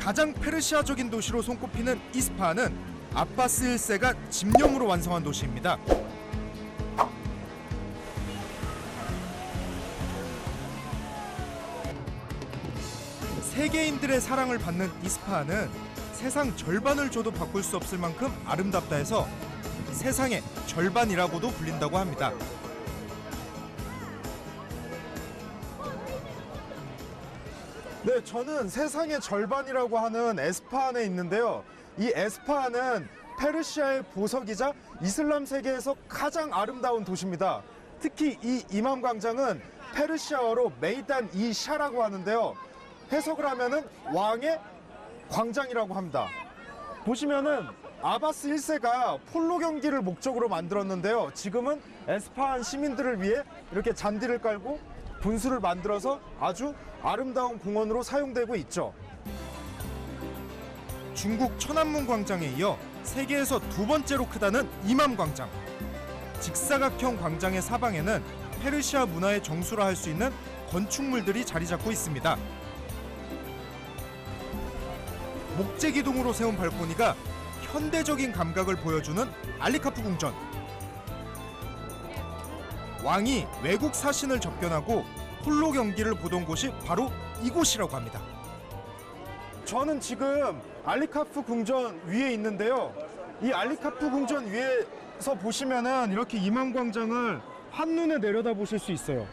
가장 페르시아적인 도시로 손꼽히는 이스파한은 아바스 1세가 집념으로 완성한 도시입니다. 세계인들의 사랑을 받는 이스파한은 세상 절반을 줘도 바꿀 수 없을 만큼 아름답다 해서 세상의 절반이라고도 불린다고 합니다. 네, 저는 세상의 절반이라고 하는 에스파한에 있는데요. 이 에스파한은 페르시아의 보석이자 이슬람 세계에서 가장 아름다운 도시입니다. 특히 이 이맘 광장은 페르시아어로 메이단 이 샤라고 하는데요. 해석을 하면은 왕의 광장이라고 합니다. 보시면은 아바스 1세가 폴로 경기를 목적으로 만들었는데요. 지금은 에스파한 시민들을 위해 이렇게 잔디를 깔고 분수를 만들어서 아주 아름다운 공원으로 사용되고 있죠. 중국 천안문 광장에 이어 세계에서 두 번째로 크다는 이맘 광장. 직사각형 광장의 사방에는 페르시아 문화의 정수라 할 수 있는 건축물들이 자리 잡고 있습니다. 목재 기둥으로 세운 발코니가 현대적인 감각을 보여주는 알리카프 궁전. 왕이 외국 사신을 접견하고 폴로 경기를 보던 곳이 바로 이곳이라고 합니다. 저는 지금 알리카프 궁전 위에 있는데요. 이 알리카프 궁전 위에서 보시면은 이렇게 이맘 광장을 한눈에 내려다 보실 수 있어요.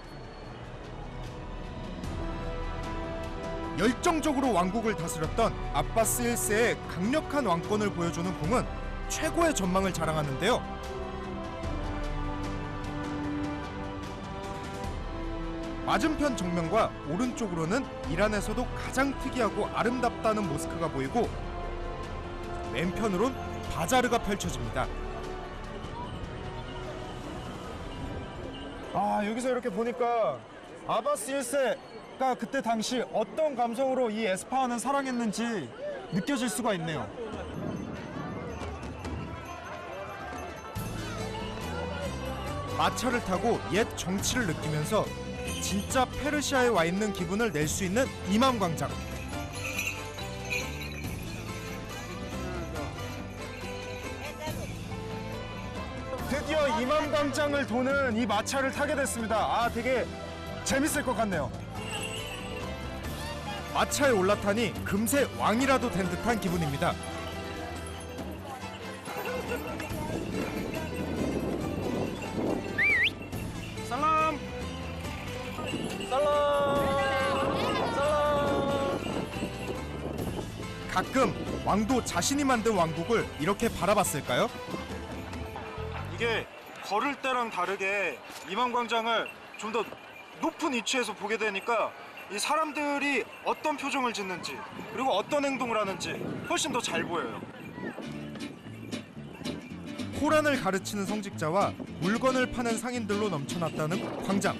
열정적으로 왕국을 다스렸던 아바스 1세의 강력한 왕권을 보여주는 궁은 최고의 전망을 자랑하는데요. 맞은편 정면과 오른쪽으로는 이란에서도 가장 특이하고 아름답다는 모스크가 보이고 왼편으론 바자르가 펼쳐집니다. 여기서 이렇게 보니까 아바스 1세가 그때 당시 어떤 감성으로 이 에스파한을 사랑했는지 느껴질 수가 있네요. 마차를 타고 옛 정치를 느끼면서 진짜 페르시아에 와 있는 기분을 낼 수 있는 이맘 광장. 드디어 이맘 광장을 도는 이 마차를 타게 됐습니다. 되게 재밌을 것 같네요. 마차에 올라타니 금세 왕이라도 된 듯한 기분입니다. 살람! 가끔 왕도 자신이 만든 왕국을 이렇게 바라봤을까요? 이게 걸을 때랑 다르게 이맘 광장을 좀 더 높은 위치에서 보게 되니까 이 사람들이 어떤 표정을 짓는지 그리고 어떤 행동을 하는지 훨씬 더 잘 보여요. 코란을 가르치는 성직자와 물건을 파는 상인들로 넘쳐났다는 광장.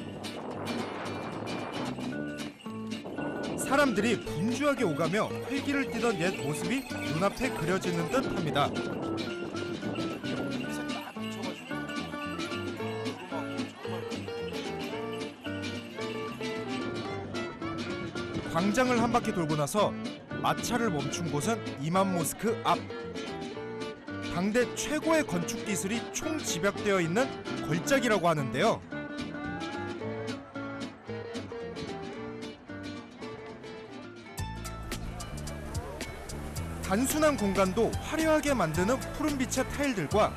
사람들이 분주하게 오가며 활기를 띠던 옛 모습이 눈앞에 그려지는 듯합니다. 광장을 한 바퀴 돌고 나서 마차를 멈춘 곳은 이맘 모스크 앞. 당대 최고의 건축 기술이 총 집약되어 있는 걸작이라고 하는데요. 단순한 공간도 화려하게 만드는 푸른빛의 타일들과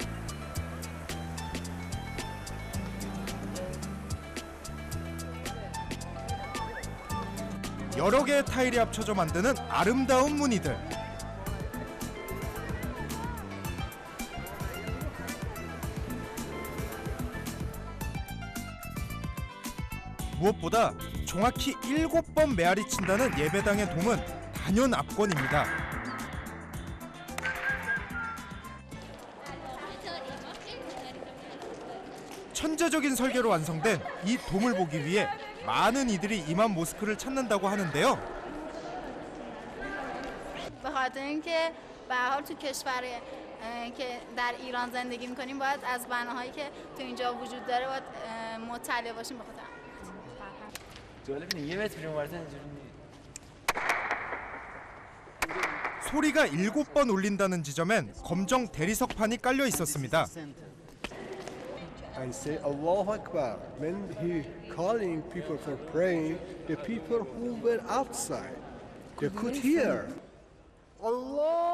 여러 개의 타일이 합쳐져 만드는 아름다운 무늬들. 무엇보다 정확히 7번 메아리 친다는 예배당의 동은 단연 압권입니다. 천재적인 설계로 완성된 이 돔을 보기 위해 많은 이들이 이맘 모스크를 찾는다고 하는데요. به خاطر اینکه به هر حال تو کشور که در ایران زندگی می‌کنیم باید از بناهایی که تو اینجا وجود داره باید مطلع باشیم به خاطر. جالب اینه یه متر اونورتر اینجوری 소리가 7번 울린다는 지점엔 검정 대리석판이 깔려 있었습니다. And say Allahu Akbar. When he calling people for praying, the people who were outside, they could hear. Allahu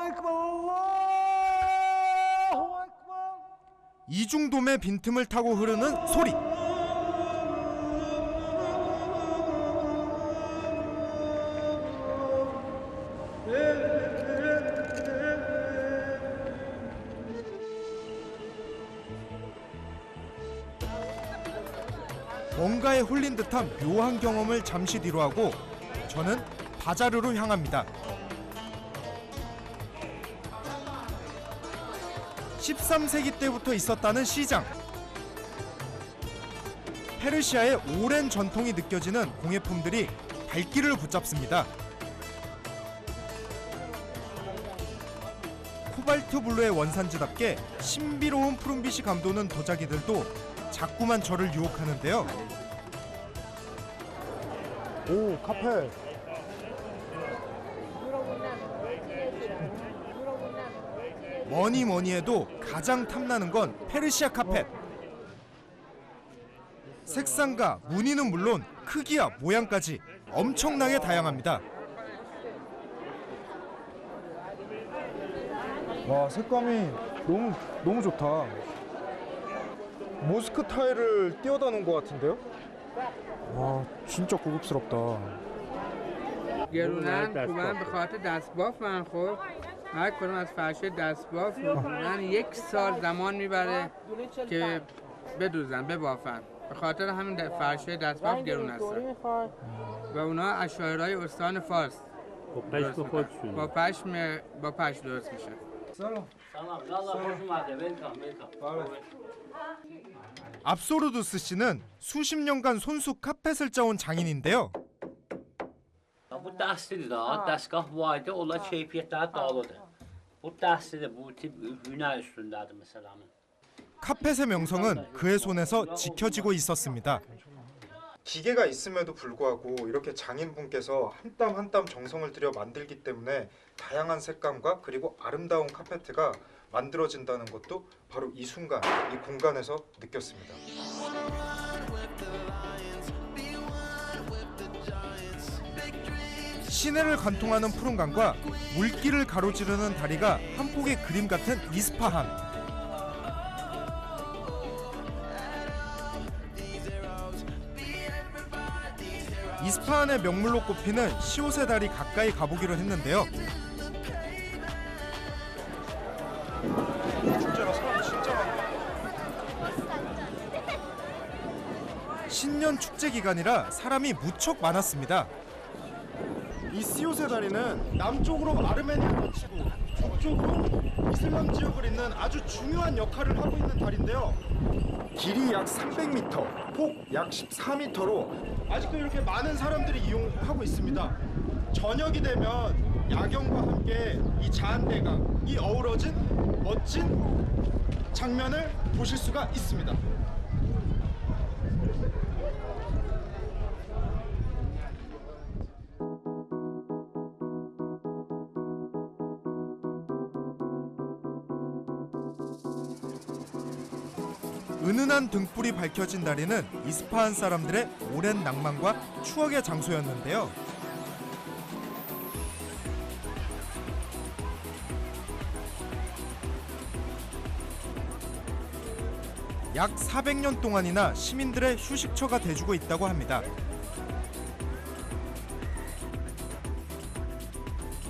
Akbar, Allahu Akbar. 이중돔의 빈틈을 타고 흐르는 소리. 뭔가에 홀린 듯한 묘한 경험을 잠시 뒤로 하고 저는 바자르로 향합니다. 13세기 때부터 있었다는 시장. 페르시아의 오랜 전통이 느껴지는 공예품들이 발길을 붙잡습니다. 코발트 블루의 원산지답게 신비로운 푸른빛이 감도는 도자기들도 자꾸만 저를 유혹하는데요. 오, 카페. 뭐니 해도 가장 탐나는 건 페르시아 카펫. 색상과 무늬는 물론 크기와 모양까지 엄청나게 다양합니다. 와, 색감이 너무 좋다. 모스크 타일을 띄워다 놓은 것 같은데요? 와, 진짜 고급스럽다. گرونن خوبن به خاطر دستباف من خب هر کدوم از فرش دستباف من 1 سال زمان میبره که بدوزن ببافن به خاطر همین فرش دستباف گرون هستن و اونا از شاعرای استان فارس با پشم درست میشه. 압소르두스 씨는 수십 년간 손수 카펫을 짜온 장인인데요. Bu dəstidir da, dəstgah vaydı, onlar keyfiyyətləri dağılıdır. Bu dəstidir, bu tip hünər üstündədir məsələn. 카펫의 명성은 그의 손에서 지켜지고 있었습니다. 기계가 있음에도 불구하고 이렇게 장인분께서 한 땀 한 땀 정성을 들여 만들기 때문에 다양한 색감과 그리고 아름다운 카페트가 만들어진다는 것도 바로 이 순간, 이 공간에서 느꼈습니다. 시내를 관통하는 푸른강과 물길을 가로지르는 다리가 한 폭의 그림 같은 이스파한. 이스파한의 명물로 꼽히는 시옷의 다리 가까이 가보기로 했는데요. 축제라 사람 진짜 많다. 신년 축제 기간이라 사람이 무척 많았습니다. 이 시옷의 다리는 남쪽으로 아르메니아를 치고 북쪽으로 이슬람 지역을 잇는 아주 중요한 역할을 하고 있는 다리인데요. 길이 약 300m, 폭 약 14m로 아직도 이렇게 많은 사람들이 이용하고 있습니다. 저녁이 되면 야경과 함께 이 자한대강이 어우러진 멋진 장면을 보실 수가 있습니다. 은은한 등불이 밝혀진 다리는 이스파한 사람들의 오랜 낭만과 추억의 장소였는데요. 약 400년 동안이나 시민들의 휴식처가 돼주고 있다고 합니다.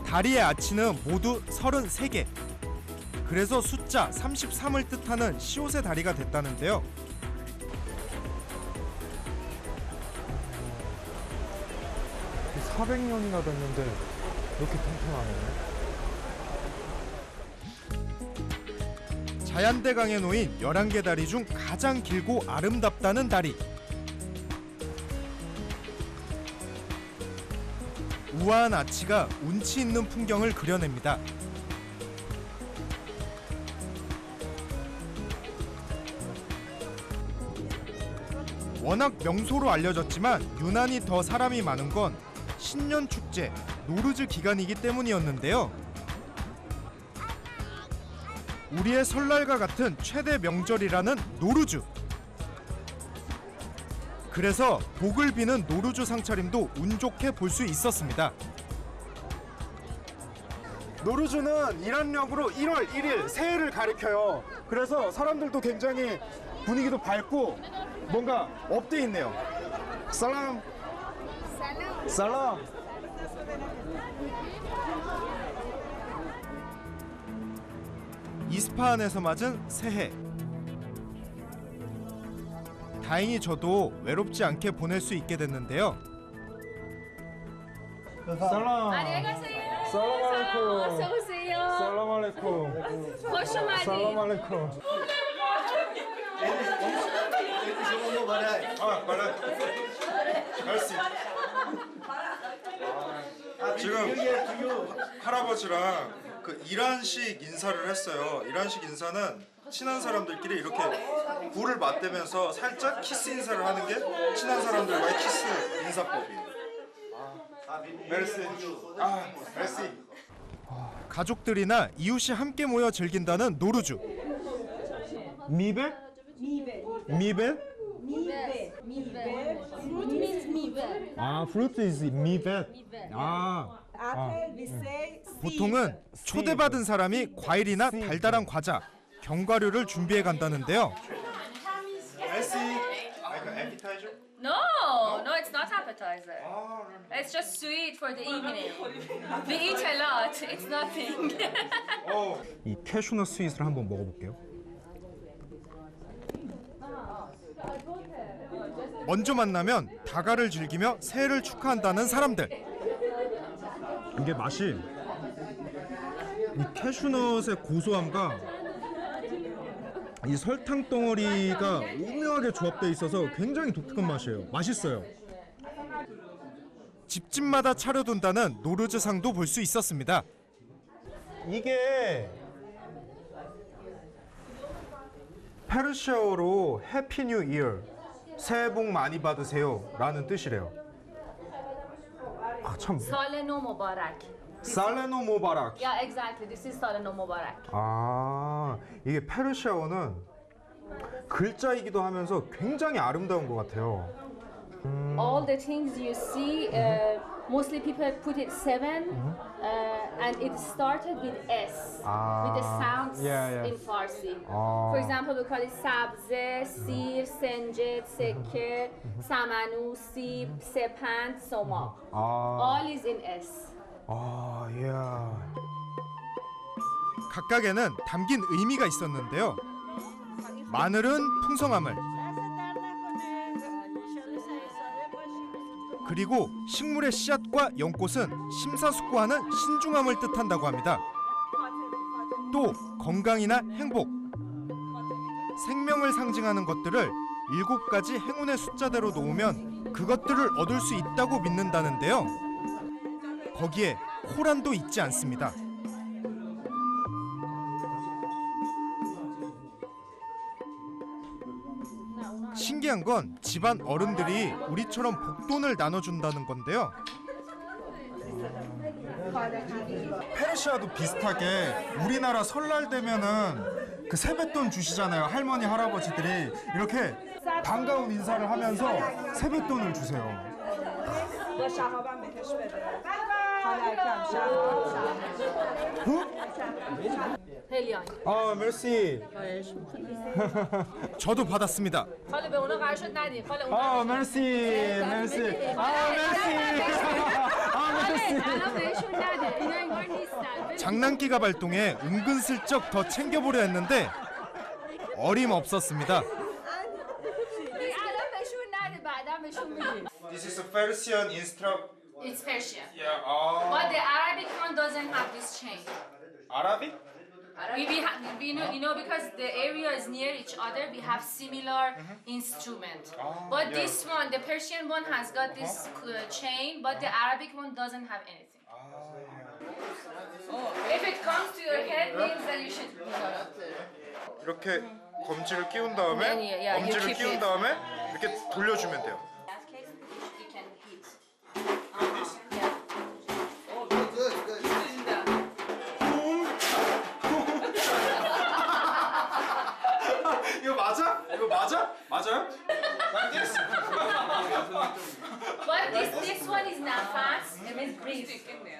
다리의 아치는 모두 33개. 그래서 숫자 33을 뜻하는 시옷의 다리가 됐다는데요. 어, 400년이나 됐는데 이렇게 튼튼하네. 자얀대강에 놓인 11개 다리 중 가장 길고 아름답다는 다리. 우아한 아치가 운치 있는 풍경을 그려냅니다. 워낙 명소로 알려졌지만 유난히 더 사람이 많은 건 신년 축제 노르즈 기간이기 때문이었는데요. 우리의 설날과 같은 최대 명절이라는 노르즈. 그래서 복을 비는 노르즈 상차림도 운 좋게 볼 수 있었습니다. 노르즈는 이란력으로 1월 1일 새해를 가리켜요. 그래서 사람들도 굉장히 분위기도 밝고 뭔가 업돼 있네요. 살람. 살람. 이스파한에서 맞은 새해. 다행히 저도 외롭지 않게 보낼 수 있게 됐는데요. 살람. 살람 알레이쿰. 살람 알레이쿰. خوش اومدید. 살람 알레이쿰. 지금 할아버지랑 그 이란식 인사를 했어요. 이란식 인사는 친한 사람들끼리 이렇게 불을 맞대면서 살짝 키스 인사를 하는 게 친한 사람들과의 키스 인사법이에요. 메르시. 메르시. 가족들이나 이웃이 함께 모여 즐긴다는 노르즈. 미베? 미베? Fruit means mive. 아, fruit is 미베. 보통은 초대받은 사람이 과일이나 달달한 과자, 견과류를 준비해 간다는데요. No, no, it's not appetizer. It's just sweet for the evening. We eat a lot. It's nothing. 이 캐슈넛 스윗을 한번 먹어볼게요. 먼저 만나면 다가를 즐기며 새해를 축하한다는 사람들. 이게 맛이 이 캐슈넛의 고소함과 이 설탕 덩어리가 오묘하게 조합되어 있어서 굉장히 독특한 맛이에요. 맛있어요. 집집마다 차려둔다는 노르즈상도 볼 수 있었습니다. 이게 페르시아어로 해피 뉴 이어, 새해 복 많이 받으세요 라는 뜻이래요. 참. سال نو مبارک. 살레노 모바락. Yeah, exactly. This is سال نو مبارک. 아, 이게 페르시아어는 글자이기도 하면서 굉장히 아름다운 것 같아요. All the things you see, mostly people put it 7, and it started with S, with the sounds in Farsi. For example, we call it sabze, sir, senjet, sekke, samanu, sib, sepand, soma. All is in S. 아, 예. 각각에는 담긴 의미가 있었는데요. 마늘은 풍성함을, 그리고 식물의 씨앗과 연꽃은 심사숙고하는 신중함을 뜻한다고 합니다. 또 건강이나 행복, 생명을 상징하는 것들을 7가지 행운의 숫자대로 놓으면 그것들을 얻을 수 있다고 믿는다는데요. 거기에 호란도 있지 않습니다. 신기한 건 집안 어른들이 우리처럼 복돈을 나눠준다는 건데요. 페르시아도 비슷하게 우리나라 설날 되면은 그 세뱃돈 주시잖아요. 할머니 할아버지들이 이렇게 반가운 인사를 하면서 세뱃돈을 주세요. هلیان. 아, 메르시. 저도 받았습니다. حالا به اونا قرار شد ندیم. حالا اونا 아, 메르시. 메르시. 아, 메르시. الان بهشون نده. اینا انگار نیستن. 장난기가 발동해 은근슬쩍 더 챙겨보려 했는데 어림없었습니다. الان بهشون نده. بعدا بهشون میدیم. This is a Persian instruct. It's Persian. Yeah. But the Arabic one doesn't have this chain. Arabic? You know, because the area is near each other, we have similar instrument. But this one, the Persian one, has got this chain, but the Arabic one doesn't have anything. If it comes to your head, means that you should. 이렇게 검지를 끼운 다음에 Yeah, you 엄지를 keep 끼운 it. 다음에 이렇게 돌려주면 돼요. That case, you can hit. 이거 맞아? 이거 맞아? 맞아요? But this one is not fast. It means breathe,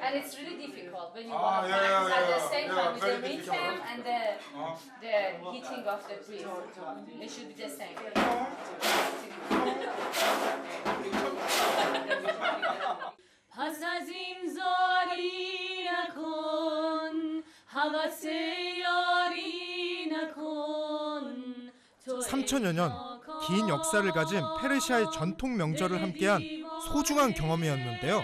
and it's really difficult when you Ah, walk yeah, at the yeah. same Yeah, time with very the difficult. rhythm and the hitting of the breath. It should be the same. پس از این زاری نکن حوث یاری نکن 3천여 년 긴 역사를 가진 페르시아의 전통 명절을 함께한 소중한 경험이었는데요.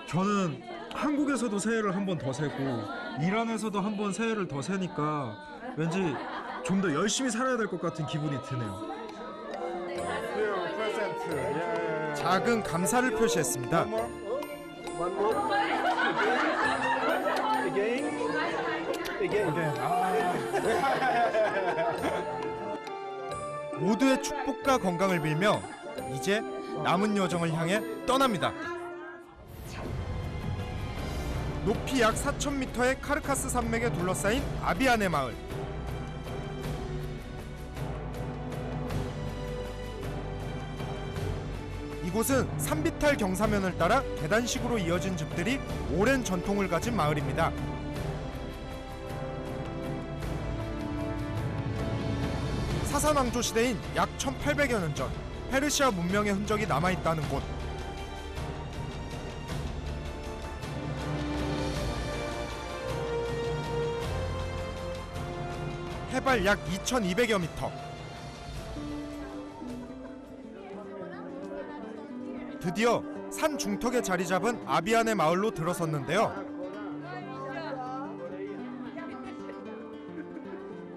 저는 한국에서도 새해를 한 번 더 세고 이란에서도 한 번 새해를 더 세니까 왠지 좀 더 열심히 살아야 될 것 같은 기분이 드네요. 작은 감사를 표시했습니다. One more. Again. 모두의 축복과 건강을 빌며 이제 남은 여정을 향해 떠납니다. 높이 약 4,000m의 카르카스 산맥에 둘러싸인 아비아네 마을. 이곳은 산비탈 경사면을 따라 계단식으로 이어진 집들이 오랜 전통을 가진 마을입니다. 사산 왕조 시대인 약 1800여 년 전 페르시아 문명의 흔적이 남아있다는 곳. 해발 약 2200여 미터. 드디어 산 중턱에 자리 잡은 아비아네 마을로 들어섰는데요.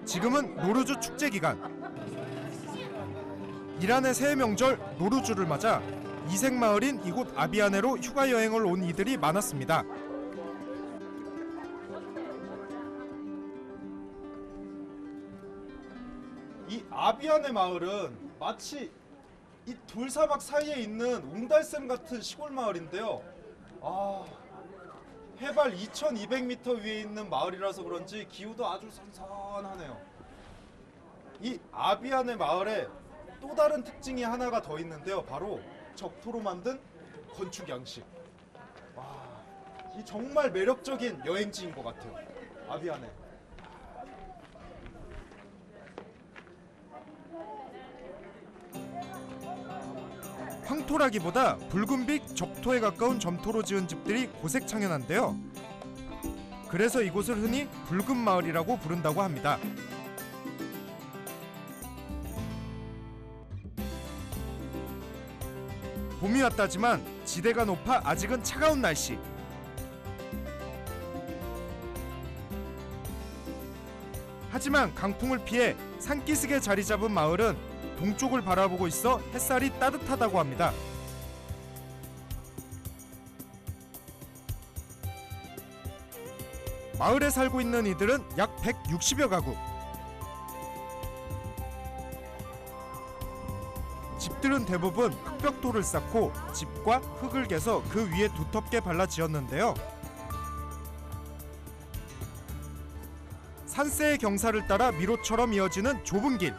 지금은 노르주 축제 기간. 이란의 새해 명절 노르주를 맞아 이색마을인 이곳 아비아네로 휴가 여행을 온 이들이 많았습니다. 이 아비아네 마을은 마치 이 돌사막 사이에 있는 옹달샘 같은 시골 마을인데요. 해발 2200m 위에 있는 마을이라서 그런지 기후도 아주 선선하네요. 이 아비아네 마을에 또 다른 특징이 하나가 더 있는데요. 바로 적토로 만든 건축 양식. 이 정말 매력적인 여행지인 것 같아요. 아비아네. 황토라기보다 붉은빛 적토에 가까운 점토로 지은 집들이 고색창연한데요. 그래서 이곳을 흔히 붉은 마을이라고 부른다고 합니다. 봄이 왔다지만 지대가 높아 아직은 차가운 날씨. 하지만 강풍을 피해 산기슭에 자리 잡은 마을은 동쪽을 바라보고 있어 햇살이 따뜻하다고 합니다. 마을에 살고 있는 이들은 약 160여 가구. 집들은 대부분 흙벽돌을 쌓고 집과 흙을 개서 그 위에 두텁게 발라 지었는데요. 산세의 경사를 따라 미로처럼 이어지는 좁은 길.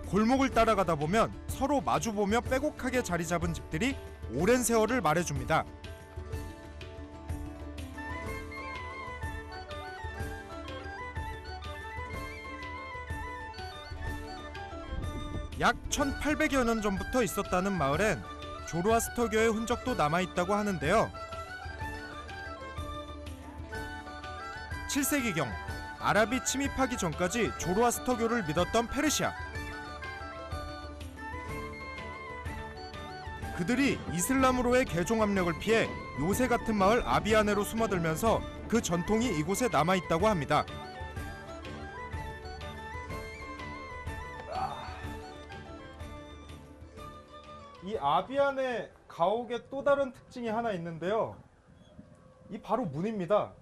골목을 따라가다 보면 서로 마주보며 빼곡하게 자리 잡은 집들이 오랜 세월을 말해줍니다. 약 1800여 년 전부터 있었다는 마을엔 조로아스터교의 흔적도 남아있다고 하는데요. 7세기경 아랍이 침입하기 전까지 조로아스터교를 믿었던 페르시아. 그들이 이슬람으로의 개종 압력을 피해 요새 같은 마을 아비아네로 숨어들면서 그 전통이 이곳에 남아있다고 합니다. 이 아비아네 가옥의 또 다른 특징이 하나 있는데요. 이 바로 문입니다.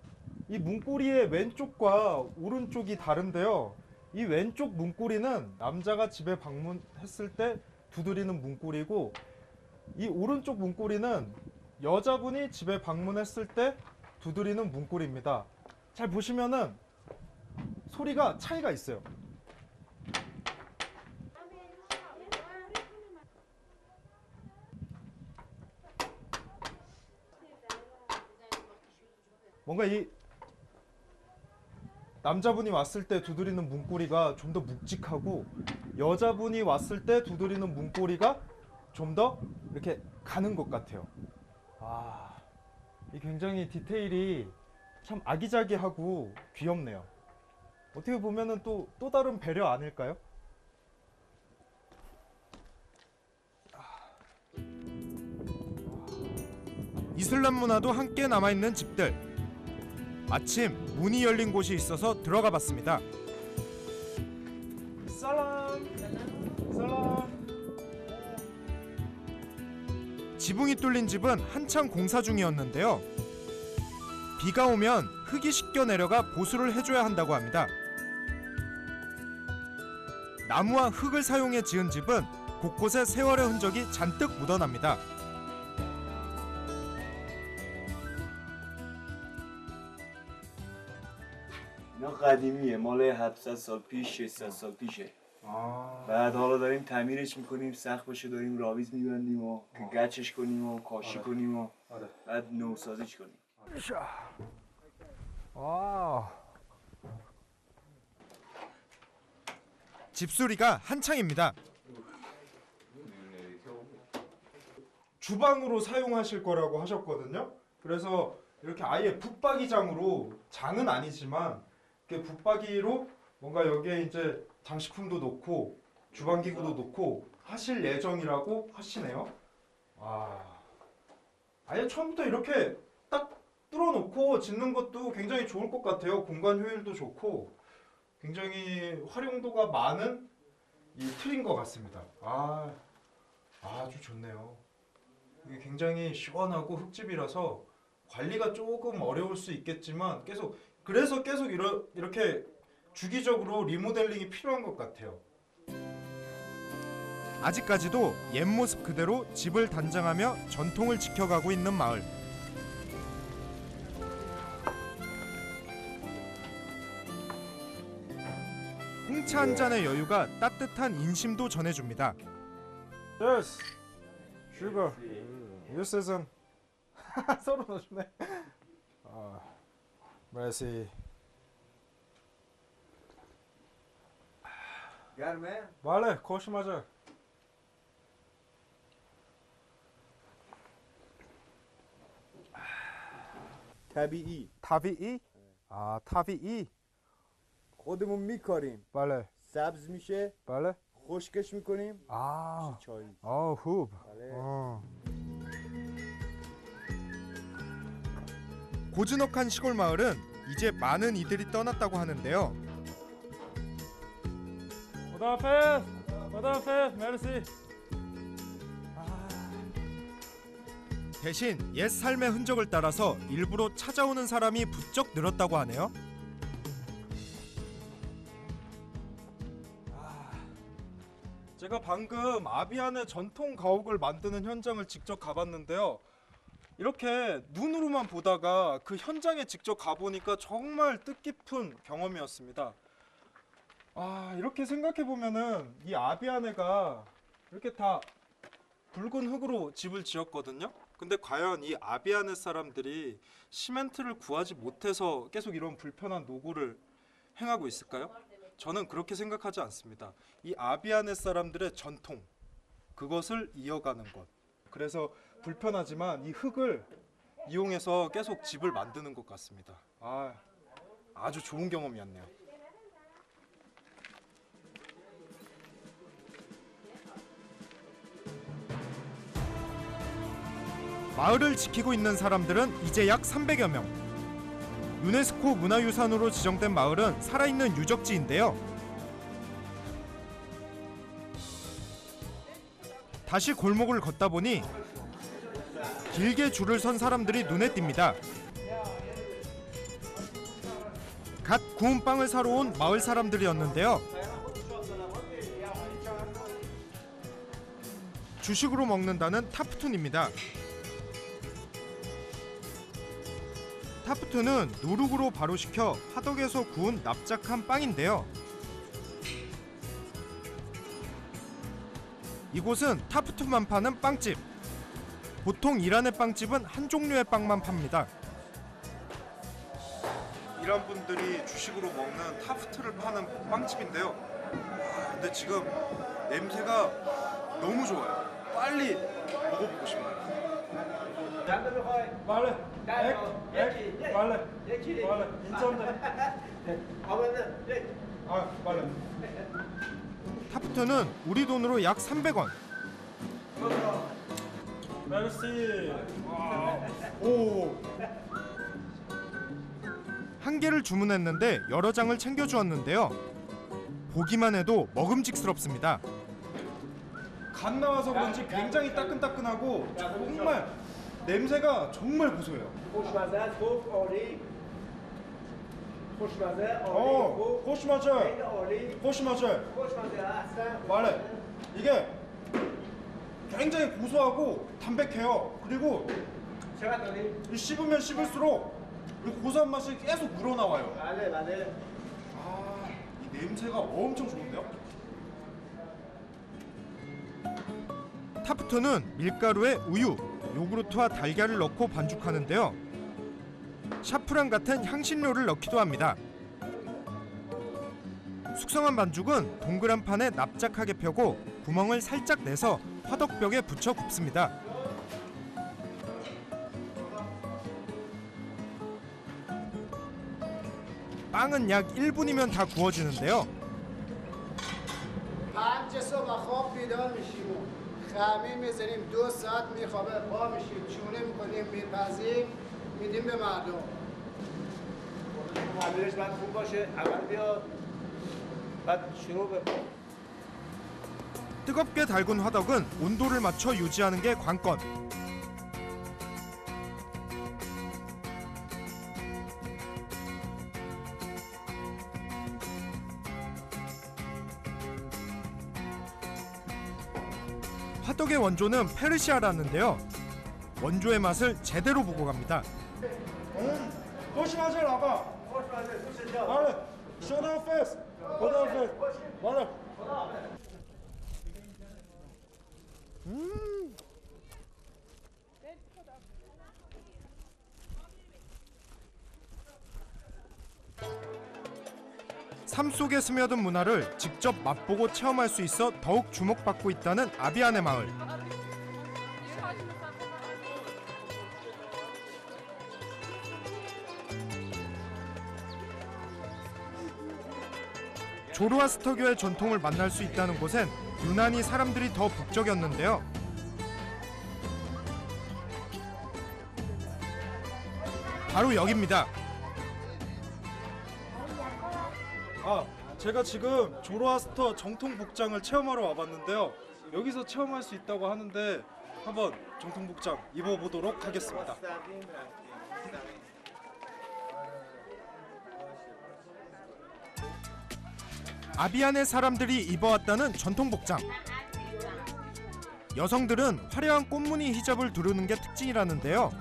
이 문고리의 왼쪽과 오른쪽이 다른데요. 이 왼쪽 문고리는 남자가 집에 방문했을 때 두드리는 문고리고, 이 오른쪽 문고리는 여자분이 집에 방문했을 때 두드리는 문고리입니다. 잘 보시면은 소리가 차이가 있어요. 뭔가 이 남자분이 왔을 때 두드리는 문고리가 좀 더 묵직하고, 여자분이 왔을 때 두드리는 문고리가 좀 더 이렇게 가는 것 같아요. 이 굉장히 디테일이 참 아기자기하고 귀엽네요. 어떻게 보면은 또 다른 배려 아닐까요? 이슬람 문화도 함께 남아있는 집들. 마침 문이 열린 곳이 있어서 들어가 봤습니다. 살람. 지붕이 뚫린 집은 한창 공사 중이었는데요. 비가 오면 흙이 씻겨 내려가 보수를 해줘야 한다고 합니다. 나무와 흙을 사용해 지은 집은 곳곳에 세월의 흔적이 잔뜩 묻어납니다. اینا قدیمیه، مال 700 سال پیش 600 سال پیشه. بعد حالا داریم تعمیرش میکنیم، سقفشو داریم راویز میبندیم و گچش کنیم و کاشی کنیم و بعد نوسازیش کنیم. 집수리가 한창입니다. 주방으로 사용하실 거라고 하셨거든요. 그래서 이렇게 아예 붙박이장으로, 장은 아니지만 이렇게 붙박이로 뭔가 여기에 이제 장식품도 놓고 주방기구도 놓고 하실 예정이라고 하시네요. 아예 처음부터 이렇게 딱 뚫어놓고 짓는 것도 굉장히 좋을 것 같아요. 공간 효율도 좋고 굉장히 활용도가 많은 이 틀인 것 같습니다. 아주 좋네요. 이게 굉장히 시원하고 흙집이라서 관리가 조금 어려울 수 있겠지만 그래서 계속 이렇게 주기적으로 리모델링이 필요한 것 같아요. 아직까지도 옛 모습 그대로 집을 단장하며 전통을 지켜가고 있는 마을. 홍차 한 잔의 여유가 따뜻한 인심도 전해줍니다. Yes, sugar. Your season. 서로 넣어주네. Merci. گرمه؟ Vale, koşmaca. طبیعی 타비이? 타비이. خودمون میکاریم Vale, سبز میشه vale. خشکش میکنیم چای خوب. 고즈넉한 시골 마을은 이제 많은 이들이 떠났다고 하는데요. 메르시. 대신 옛 삶의 흔적을 따라서 일부러 찾아오는 사람이 부쩍 늘었다고 하네요. 제가 방금 아비안의 전통 가옥을 만드는 현장을 직접 가봤는데요. 이렇게 눈으로만 보다가 그 현장에 직접 가보니까 정말 뜻깊은 경험이었습니다. 이렇게 생각해보면은 이 아비아네가 이렇게 다 붉은 흙으로 집을 지었거든요. 근데 과연 이 아비아네 사람들이 시멘트를 구하지 못해서 계속 이런 불편한 노고를 행하고 있을까요? 저는 그렇게 생각하지 않습니다. 이 아비아네 사람들의 전통, 그것을 이어가는 것. 그래서 불편하지만 이 흙을 이용해서 계속 집을 만드는 것 같습니다. 아주 좋은 경험이었네요. 마을을 지키고 있는 사람들은 이제 약 300여 명. 유네스코 문화유산으로 지정된 마을은 살아있는 유적지인데요. 다시 골목을 걷다 보니 길게 줄을 선 사람들이 눈에 띕니다. 갓 구운 빵을 사러 온 마을 사람들이었는데요. 주식으로 먹는다는 타프툰입니다. 타프툰은 누룩으로 바로 식혀 화덕에서 구운 납작한 빵인데요. 이곳은 타프툰만 파는 빵집. 보통 이란의 빵집은 한 종류의 빵만 팝니다. 이란 분들이 주식으로 먹는 타프툰을 파는 빵집인데요. 근데 지금 냄새가 너무 좋아요. 빨리 먹어보고 싶어요. 타프툰은 우리 돈으로 약 300원. 한 개를 주문했는데 여러 장을 챙겨주었는데요. 보기만 해도 먹음직스럽습니다. 갓 나와서 그런지 굉장히 따끈따끈하고 정말 냄새가 정말 고소해요. 말해. 이게 굉장히 고소하고 담백해요. 그리고 씹으면 씹을수록 이 고소한 맛이 계속 우러나와요. 이 냄새가 엄청 좋은데요? 타프툰은 밀가루에 우유, 요구르트와 달걀을 넣고 반죽하는데요. 샤프란 같은 향신료를 넣기도 합니다. 숙성한 반죽은 동그란 판에 납작하게 펴고 구멍을 살짝 내서 화덕벽에 붙여 굽습니다. 빵은 약 1분이면 다 구워지는데요. خمیر میزنیم 2 ساعت میخوابه پا میشیم چونه میکنیم میپزیم میدیم به مردم خمیرش باید خوب باشه اول بیا بعد شروع به 뜨겁게 달군 화덕은 온도를 맞춰 유지하는 게 관건. 화덕의 원조는 페르시아라는데요. 원조의 맛을 제대로 보고 갑니다. 조심하세요, 나가. 삶 속에 스며든 문화를 직접 맛보고 체험할 수 있어 더욱 주목받고 있다는 아비안의 마을. 조로아스터교의 전통을 만날 수 있다는 곳엔 유난히 사람들이 더 북적였는데요. 바로 여기입니다. 제가 지금 조로아스터 정통 복장을 체험하러 와봤는데요. 여기서 체험할 수 있다고 하는데 한번 정통 복장 입어보도록 하겠습니다. 아비안의 사람들이 입어왔다는 전통 복장. 여성들은 화려한 꽃무늬 히잡을 두르는 게 특징이라는데요.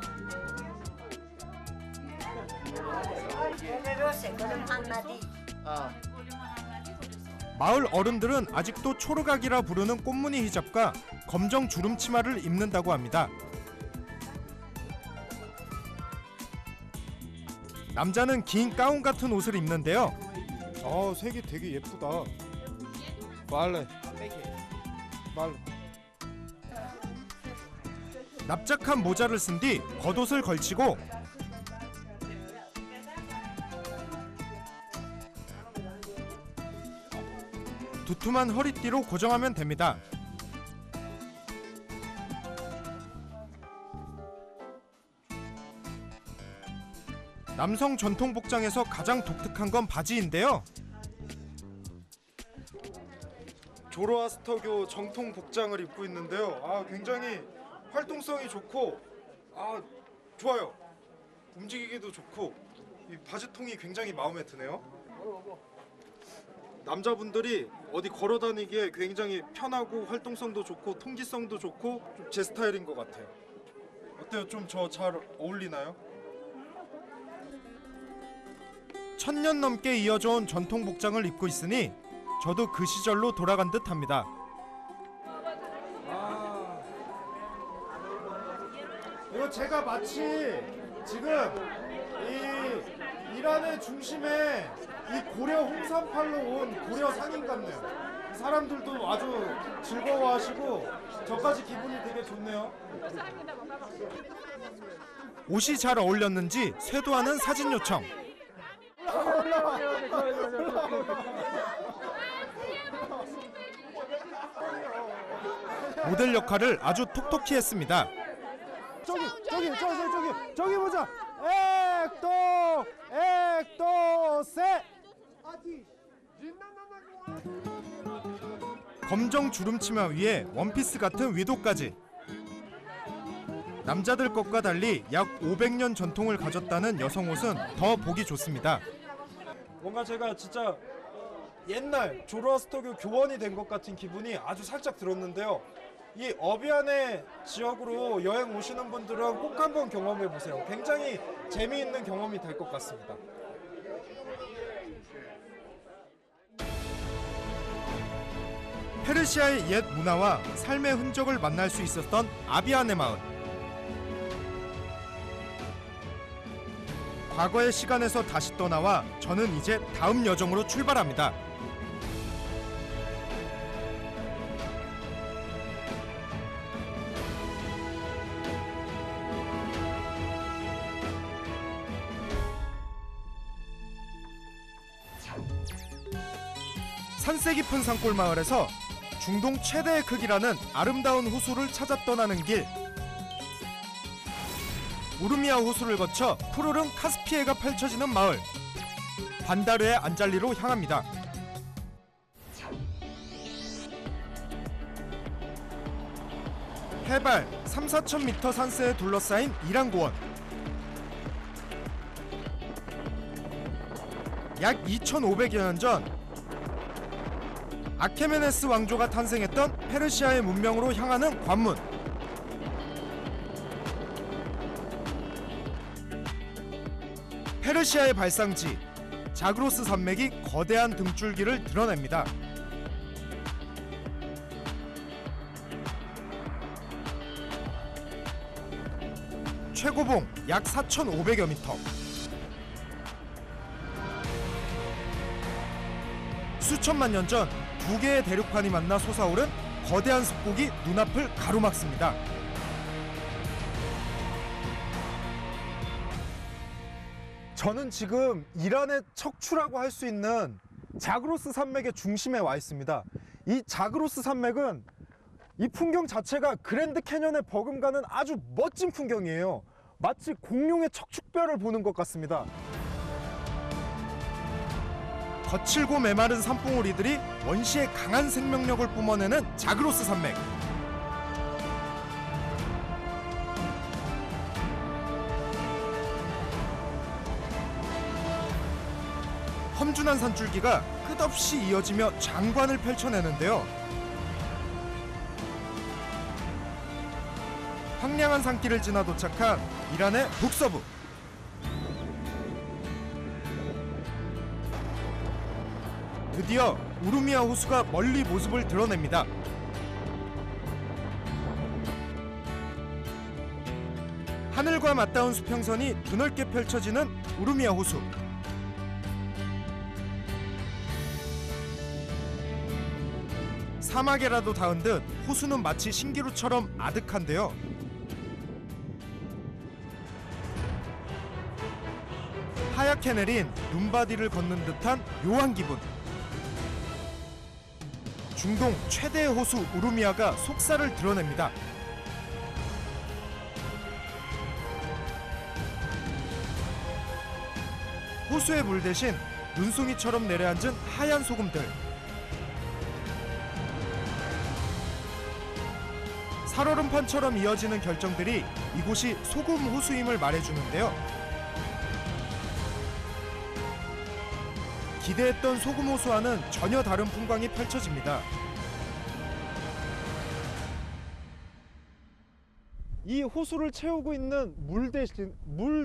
마을 어른들은 아직도 초르각이라 부르는 꽃무늬 히잡과 검정 주름 치마를 입는다고 합니다. 남자는 긴 가운 같은 옷을 입는데요. 색이 되게 예쁘다. 말레. 납작한 모자를 쓴 뒤 겉옷을 걸치고 두툼한 허리띠로 고정하면 됩니다. 남성 전통 복장에서 가장 독특한 건 바지인데요. 조로아스터교 정통 복장을 입고 있는데요. 굉장히 활동성이 좋고 좋아요. 움직이기도 좋고 이 바지통이 굉장히 마음에 드네요. 남자분들이 어디 걸어 다니기에 굉장히 편하고 활동성도 좋고 통기성도 좋고 좀 제 스타일인 것 같아요. 어때요? 좀 저 잘 어울리나요? 1000년 넘게 이어져온 전통 복장을 입고 있으니 저도 그 시절로 돌아간 듯합니다. 이거 제가 마치 지금 이 이란의 중심에 이 고려 홍산팔로 온 고려 상인 같네요. 이 사람들도 아주 즐거워하시고 저까지 기분이 되게 좋네요. 옷이 잘 어울렸는지 쇄도하는 사진 요청. 모델 역할을 아주 톡톡히 했습니다. 저기 보자. 액도 검정 주름치마 위에 원피스 같은 위도까지. 남자들 것과 달리 약 500년 전통을 가졌다는 여성 옷은 더 보기 좋습니다. 뭔가 제가 진짜 옛날 조로아스터교 교원이 된 것 같은 기분이 아주 살짝 들었는데요. 이 어비안의 지역으로 여행 오시는 분들은 꼭 한번 경험해 보세요. 굉장히 재미있는 경험이 될 것 같습니다. 페르시아의 옛 문화와 삶의 흔적을 만날 수 있었던 아비안의 마을. 과거의 시간에서 다시 떠나와 저는 이제 다음 여정으로 출발합니다. 산세 깊은 산골 마을에서 중동 최대의 크기라는 아름다운 호수를 찾아 떠나는 길. 우르미아 호수를 거쳐 푸르른 카스피해가 펼쳐지는 마을. 반다르의 안잘리로 향합니다. 해발 3-4천 미터 산세에 둘러싸인 이란고원. 약 2500여 년 전 아케메네스 왕조가 탄생했던 페르시아의 문명으로 향하는 관문. 페르시아의 발상지 자그로스 산맥이 거대한 등줄기를 드러냅니다. 최고봉 약 4,500여 미터. 수천만 년 전 두 개의 대륙판이 만나 솟아오른 거대한 습곡이 눈앞을 가로막습니다. 저는 지금 이란의 척추라고 할 수 있는 자그로스 산맥의 중심에 와 있습니다. 이 자그로스 산맥은 이 풍경 자체가 그랜드 캐년에 버금가는 아주 멋진 풍경이에요. 마치 공룡의 척추뼈를 보는 것 같습니다. 거칠고 메마른 산봉우리들이 원시의 강한 생명력을 뿜어내는 자그로스 산맥. 험준한 산줄기가 끝없이 이어지며 장관을 펼쳐내는데요. 황량한 산길을 지나 도착한 이란의 북서부. 드디어 우르미아 호수가 멀리 모습을 드러냅니다. 하늘과 맞닿은 수평선이 드넓게 펼쳐지는 우르미아 호수. 사막에라도 닿은 듯 호수는 마치 신기루처럼 아득한데요. 하얗게 내린 눈바디를 걷는 듯한 묘한 기분. 중동 최대의 호수 우르미아가 속살을 드러냅니다. 호수의 물 대신 눈송이처럼 내려앉은 하얀 소금들. 살얼음판처럼 이어지는 결정들이 이곳이 소금 호수임을 말해주는데요. 기대했던 소금 호수와는 전혀 다른 풍광이 펼쳐집니다. 이 호수를 채우고 있는 물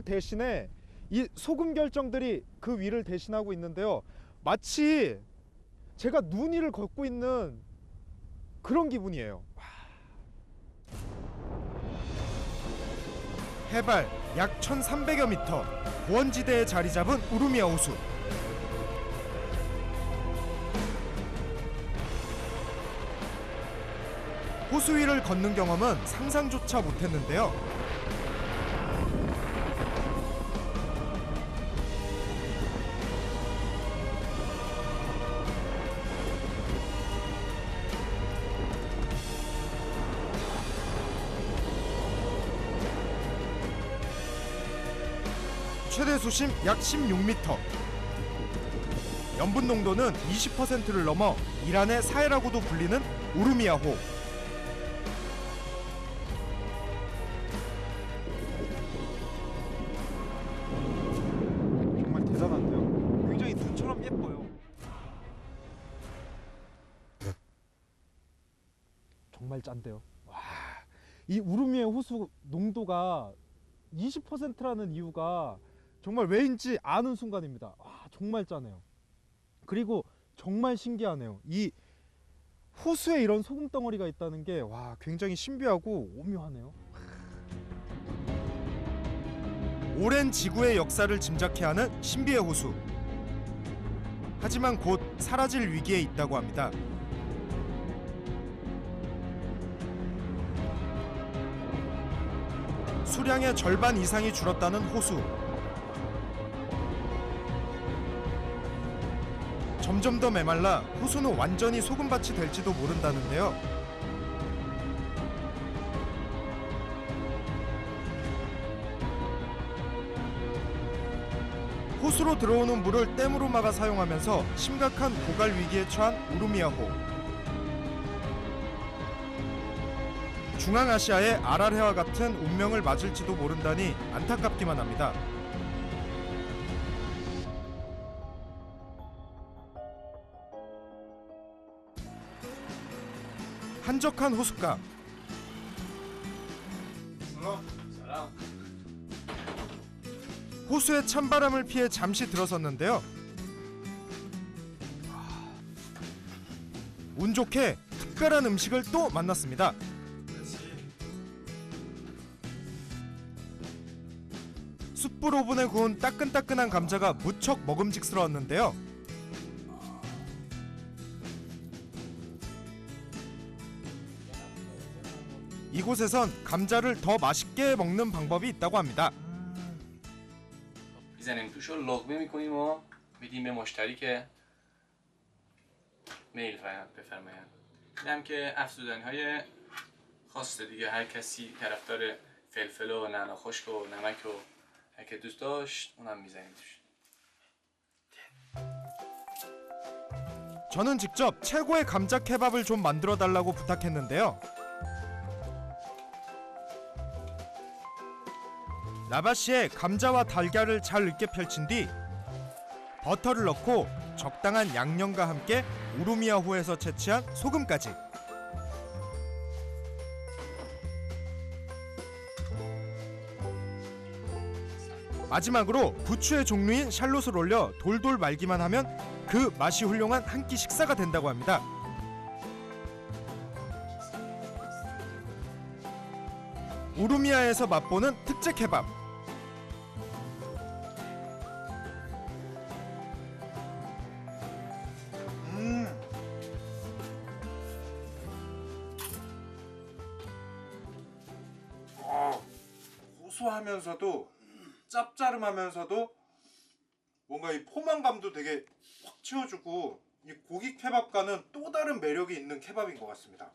대신에 이 소금 결정들이 그 위를 대신하고 있는데요. 마치 제가 눈 위를 걷고 있는 그런 기분이에요. 해발 약 1300여 미터 고원지대에 자리 잡은 우루미아 호수. 호수 위를 걷는 경험은 상상조차 못했는데요. 최대 수심 약 16m. 염분 농도는 20%를 넘어 이란의 사해라고도 불리는 우루미아호. 정말 대단한데요? 굉장히 눈처럼 예뻐요. 정말 짠데요. 와, 이 우루미아 호수 농도가 20%라는 이유가 정말 왜인지 아는 순간입니다. 와, 정말 짜네요. 그리고 정말 신기하네요. 이 호수에 이런 소금 덩어리가 있다는 게 와, 굉장히 신비하고 오묘하네요. 오랜 지구의 역사를 짐작케 하는 신비의 호수. 하지만 곧 사라질 위기에 있다고 합니다. 수량의 절반 이상이 줄었다는 호수. 점점 더 메말라 호수는 완전히 소금밭이 될지도 모른다는데요. 호수로 들어오는 물을 댐으로 막아 사용하면서 심각한 고갈 위기에 처한 우루미아호. 중앙아시아의 아랄해와 같은 운명을 맞을지도 모른다니 안타깝기만 합니다. 한적한 호숫가. 호수의 찬바람을 피해 잠시 들어섰는데요. 운 좋게 특별한 음식을 또 만났습니다. 숯불 오븐에 구운 따끈따끈한 감자가 무척 먹음직스러웠는데요. 이곳에선 감자를 더 맛있게 먹는 방법이 있다고 합니다. میزنیم توش رو لقمه میکنیم و میدیم به مشتری که میل بفرمایند. اینم که افزودنی های خاص دیگه، هر کسی طرفدار فلفل و نعنا خشک و نمک و هر که دوست داشت اونم میزنیم توش. 저는 직접 최고의 감자 케밥을 좀 만들어 달라고 부탁했는데요. 라바시에 감자와 달걀을 잘 으깨 펼친 뒤 버터를 넣고 적당한 양념과 함께 우루미아호에서 채취한 소금까지. 마지막으로 부추의 종류인 샬롯을 올려 돌돌 말기만 하면 그 맛이 훌륭한 한 끼 식사가 된다고 합니다. 우루미아에서 맛보는 특제 케밥. 고소하면서도 짭짜름하면서도 뭔가 이 포만감도 되게 확 채워주고 이 고기 케밥과는 또 다른 매력이 있는 케밥인 것 같습니다.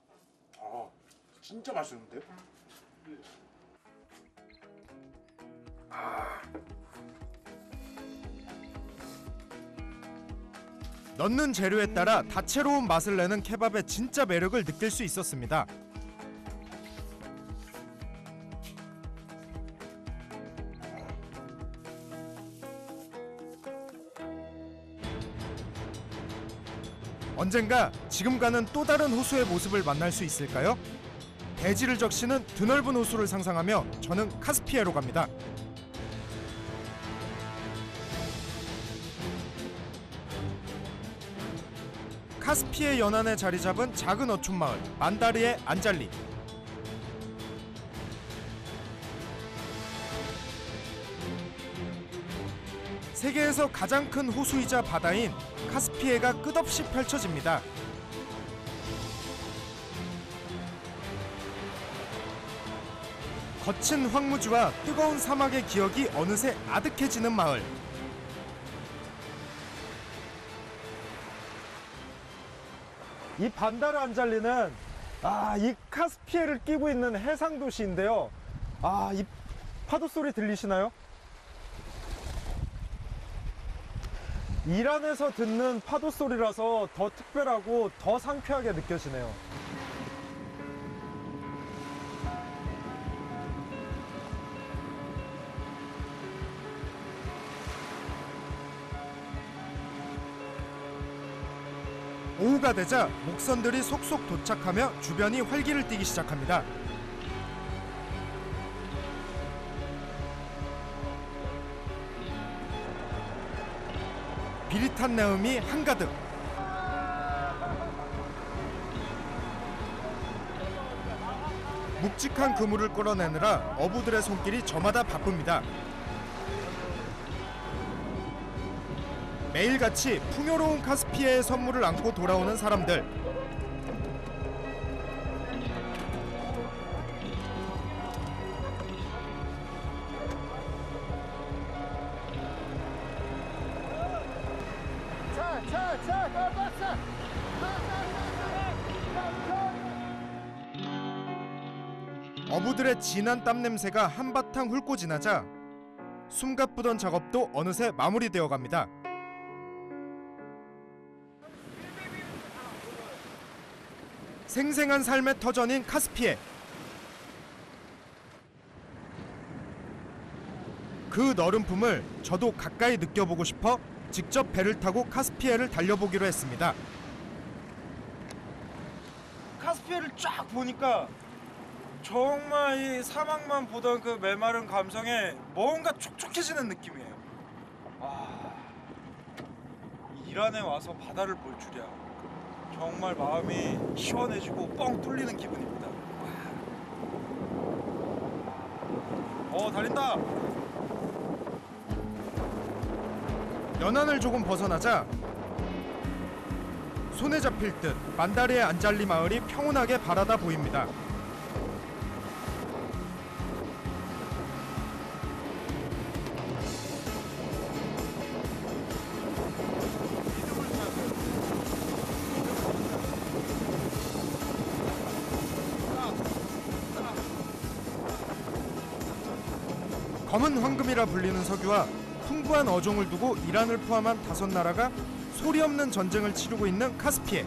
진짜 맛있는데요? 넣는 재료에 따라 다채로운 맛을 내는 케밥의 진짜 매력을 느낄 수 있었습니다. 언젠가 지금과는 또 다른 호수의 모습을 만날 수 있을까요? 대지를 적시는 드넓은 호수를 상상하며 저는 카스피해로 갑니다. 카스피해 연안에 자리 잡은 작은 어촌 마을 만다르의 안잘리. 세계에서 가장 큰 호수이자 바다인 카스피해가 끝없이 펼쳐집니다. 거친 황무지와 뜨거운 사막의 기억이 어느새 아득해지는 마을. 이 반다르 안잘리는 이 카스피해를 끼고 있는 해상 도시인데요. 이 파도 소리 들리시나요? 이란에서 듣는 파도 소리라서 더 특별하고 더 상쾌하게 느껴지네요. 오후가 되자 목선들이 속속 도착하며 주변이 활기를 띠기 시작합니다. 비릿한 내음이 한가득. 묵직한 그물을 끌어내느라 어부들의 손길이 저마다 바쁩니다. 매일같이 풍요로운 카스피해의 선물을 안고 돌아오는 사람들. 어부들의 진한 땀 냄새가 한바탕 훑고 지나자 숨가쁘던 작업도 어느새 마무리되어 갑니다. 생생한 삶의 터전인 카스피해. 그 너른품을 저도 가까이 느껴보고 싶어 직접 배를 타고 카스피해를 달려보기로 했습니다. 카스피해를 쫙 보니까 정말 이 사막만 보던 그 메마른 감성에 뭔가 촉촉해지는 느낌이에요. 이란에 와서 바다를 볼 줄이야. 정말 마음이 시원해지고 뻥 뚫리는 기분입니다. 달린다. 연안을 조금 벗어나자 손에 잡힐 듯 만다르의 안잘리 마을이 평온하게 바라다 보입니다. 검은 황금이라 불리는 석유와 풍부한 어종을 두고 이란을 포함한 5나라가 소리 없는 전쟁을 치르고 있는 카스피해.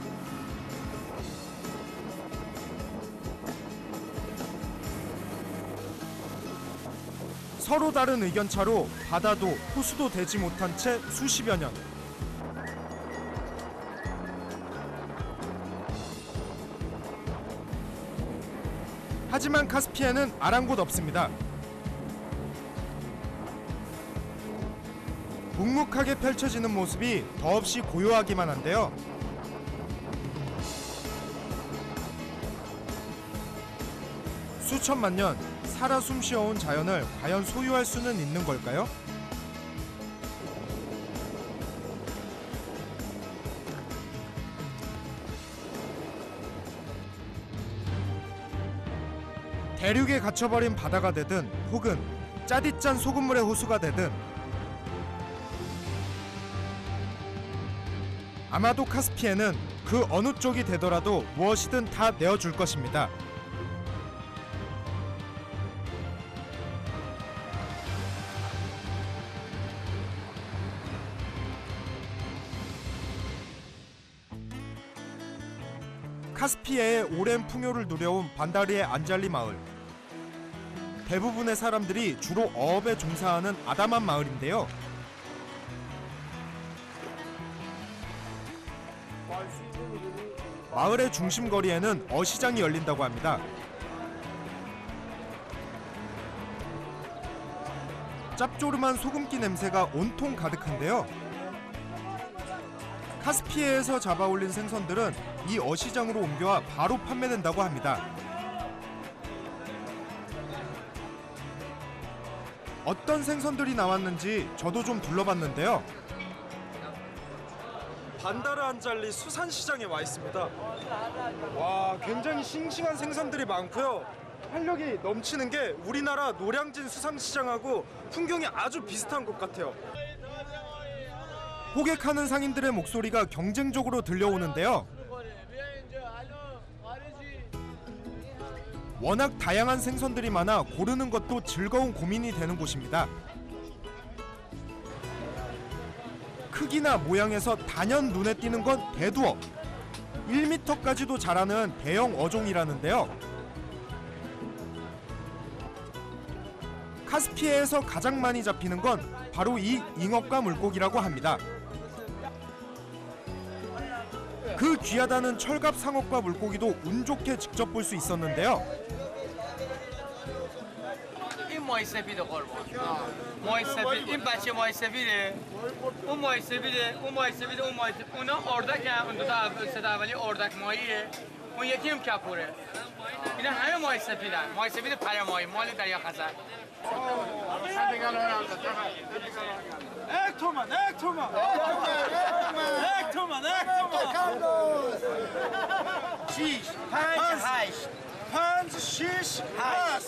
서로 다른 의견차로 바다도 호수도 되지 못한 채 수십여 년. 하지만 카스피해는 아랑곳 없습니다. 묵묵하게 펼쳐지는 모습이 더없이 고요하기만 한데요. 수천만 년 살아 숨쉬어온 자연을 과연 소유할 수는 있는 걸까요? 대륙에 갇혀버린 바다가 되든 혹은 짜디짠 소금물의 호수가 되든 아마도 카스피해는 그 어느 쪽이 되더라도 무엇이든 다 내어줄 것입니다. 카스피해의 오랜 풍요를 누려온 반다르의 안잘리 마을. 대부분의 사람들이 주로 어업에 종사하는 아담한 마을인데요. 마을의 중심 거리에는 어시장이 열린다고 합니다. 짭조름한 소금기 냄새가 온통 가득한데요. 카스피해에서 잡아올린 생선들은 이 어시장으로 옮겨와 바로 판매된다고 합니다. 어떤 생선들이 나왔는지 저도 좀 둘러봤는데요. 반다르 안잘리 수산시장에 와 있습니다. 와, 굉장히 싱싱한 생선들이 많고요. 활력이 넘치는 게 우리나라 노량진 수산시장하고 풍경이 아주 비슷한 것 같아요. 호객하는 상인들의 목소리가 경쟁적으로 들려오는데요. 워낙 다양한 생선들이 많아 고르는 것도 즐거운 고민이 되는 곳입니다. 크기나 모양에서 단연 눈에 띄는 건 대두어. 1m까지도 자라는 대형 어종이라는데요. 카스피해에서 가장 많이 잡히는 건 바로 이 잉어과 물고기라고 합니다. 그 귀하다는 철갑 상어과 물고기도 운 좋게 직접 볼 수 있었는데요. این ماهی سفید قربان ماهی سفید این بچه ماهی سفیده اون ماهی سفیده اون ماهی سفیده اون ماهی سفید اونا اردک هم اون دو تا صدا اولی اردک ماهیه اون یکی هم کپوره اینا همه ماهی سفیدن ماهی سفید پره ماهی مال دریا خزر Ek toman, ek toman. Ek toman, ek toman. Şiş, panz, haş. panz, şiş, haş.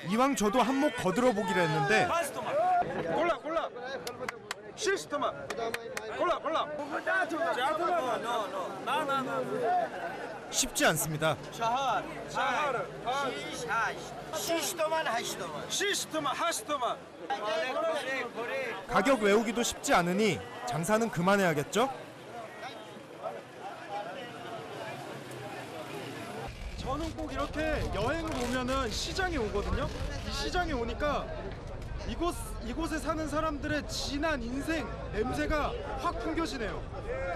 이왕 저도 한몫 거들어 보기로 했는데 panz toman. 골라, 골라. şiş toman. 골라, 골라. 쉽지 않습니다. Şahar, şahar. şiş, haş. şiş toman, haş toman. şiş toman, haş toman. 가격 외우기도 쉽지 않으니 장사는 그만해야겠죠? 저는 꼭 이렇게 여행을 오면은 시장에 오거든요. 이 시장에 오니까 이곳에 사는 사람들의 진한 인생 냄새가 확 풍겨지네요.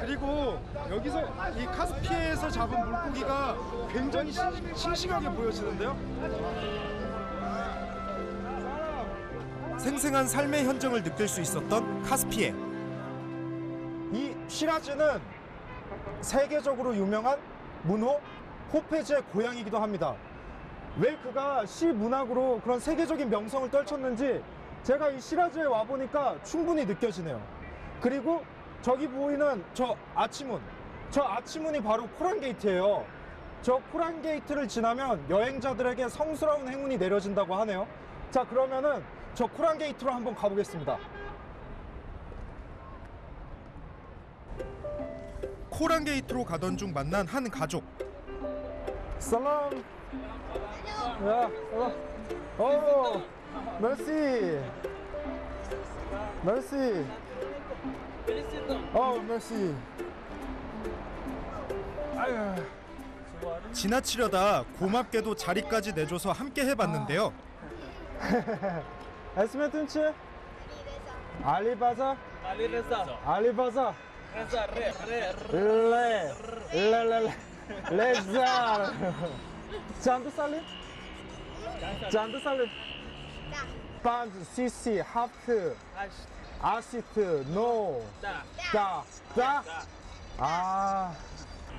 그리고 여기서 이 카스피해에서 잡은 물고기가 굉장히 싱싱하게 보여지는데요. 생생한 삶의 현장을 느낄 수 있었던 카스피해. 이 시라즈는 세계적으로 유명한 문호 호페즈의 고향이기도 합니다. 왜 그가 시 문학으로 그런 세계적인 명성을 떨쳤는지 제가 이 시라즈에 와보니까 충분히 느껴지네요. 그리고 저기 보이는 저 아치문이 바로 코란게이트예요. 저 코란게이트를 지나면 여행자들에게 성스러운 행운이 내려진다고 하네요. 자, 그러면은 저 코란게이트로 한번 가보겠습니다. 코란게이트로 가던 중 만난 한 가족. 살람. 야, 오, merci. merci. merci. 아유. 지나치려다 고맙게도 자리까지 내줘서 함께 해봤는데요. اسم تون چیه؟ علی بازا؟ علی رضا لزار چند سالی؟ چند سالی؟ 5 6 7 8 9 10 아,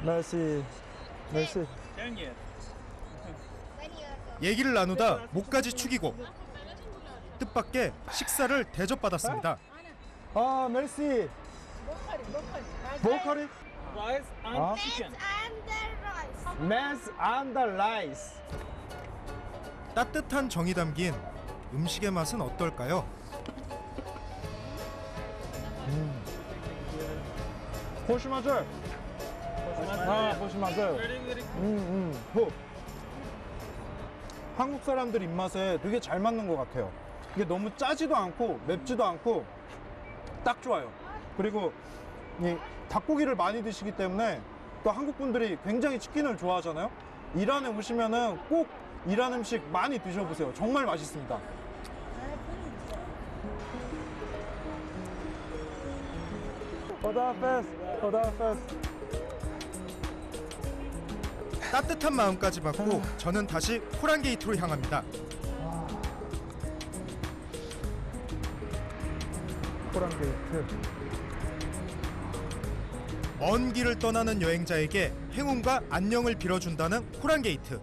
merci. 얘기를 나누다 목까지 축이고 뜻밖의 식사를 대접받았습니다. 아, 멜시. 보커리? Rice and chicken. Mess and rice. 따뜻한 정이 담긴 음식의 맛은 어떨까요? 호시마절. 아, 호시마절. 호. 한국 사람들 입맛에 되게 잘 맞는 것 같아요. 이게 너무 짜지도 않고 맵지도 않고 딱 좋아요. 그리고 이 닭고기를 많이 드시기 때문에 또 또 한국 분들이 굉장히 치킨을 좋아하잖아요. 이란에 오시면은 꼭 이란 음식 많이 드셔보세요. 정말 맛있습니다. 따뜻한 마음까지 받고 저는 다시 코란 게이트로 향합니다. 코란 게이트. 먼 길을 떠나는 여행자에게 행운과 안녕을 빌어준다는 코란 게이트.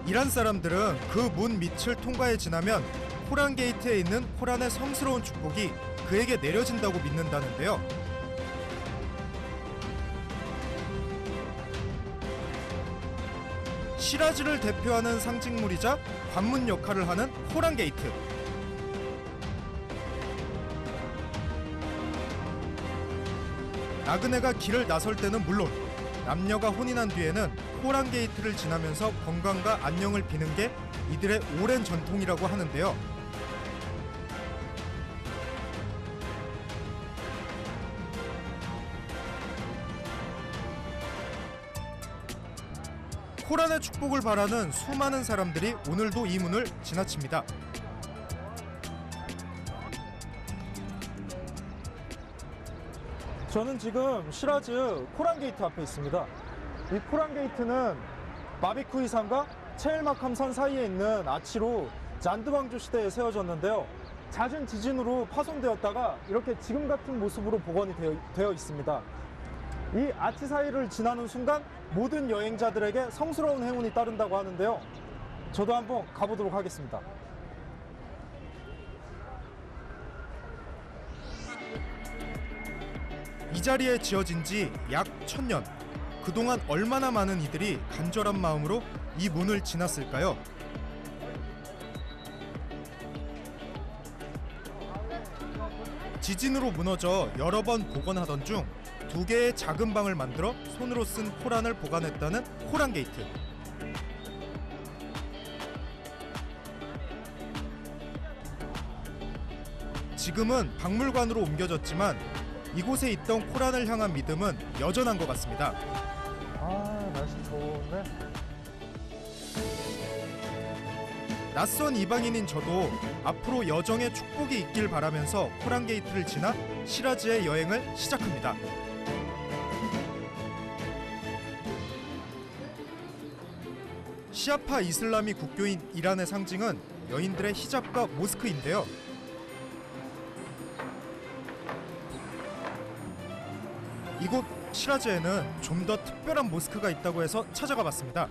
이란 사람들은 그 문 밑을 통과해 지나면 코란 게이트에 있는 코란의 성스러운 축복이 그에게 내려진다고 믿는다는데요. 시라즈를 대표하는 상징물이자 관문 역할을 하는 코란 게이트. 나그네가 길을 나설 때는 물론 남녀가 혼인한 뒤에는 코란 게이트를 지나면서 건강과 안녕을 비는 게 이들의 오랜 전통이라고 하는데요. 코란의 축복을 바라는 수많은 사람들이 오늘도 이 문을 지나칩니다. 저는 지금 시라즈 코란 게이트 앞에 있습니다. 이 코란 게이트는 바비쿠 이산과 체일마캄 산 사이에 있는 아치로 잔드방주 시대에 세워졌는데요. 잦은 지진으로 파손되었다가 이렇게 지금 같은 모습으로 복원이 되어 있습니다. 이 아치 사이를 지나는 순간 모든 여행자들에게 성스러운 행운이 따른다고 하는데요. 저도 한번 가보도록 하겠습니다. 이 자리에 지어진 지 약 1000년. 그동안 얼마나 많은 이들이 간절한 마음으로 이 문을 지났을까요? 지진으로 무너져 여러 번 복원하던 중 2개의 작은 방을 만들어 손으로 쓴 코란을 보관했다는 코란 게이트. 지금은 박물관으로 옮겨졌지만 이곳에 있던 코란을 향한 믿음은 여전한 것 같습니다. 아, 날씨 좋네. 낯선 이방인인 저도 앞으로 여정에 축복이 있길 바라면서 코란 게이트를 지나 시라즈의 여행을 시작합니다. 시아파 이슬람이 국교인 이란의 상징은 여인들의 히잡과 모스크인데요. 이곳 시라즈에는 좀 더 특별한 모스크가 있다고 해서 찾아가 봤습니다.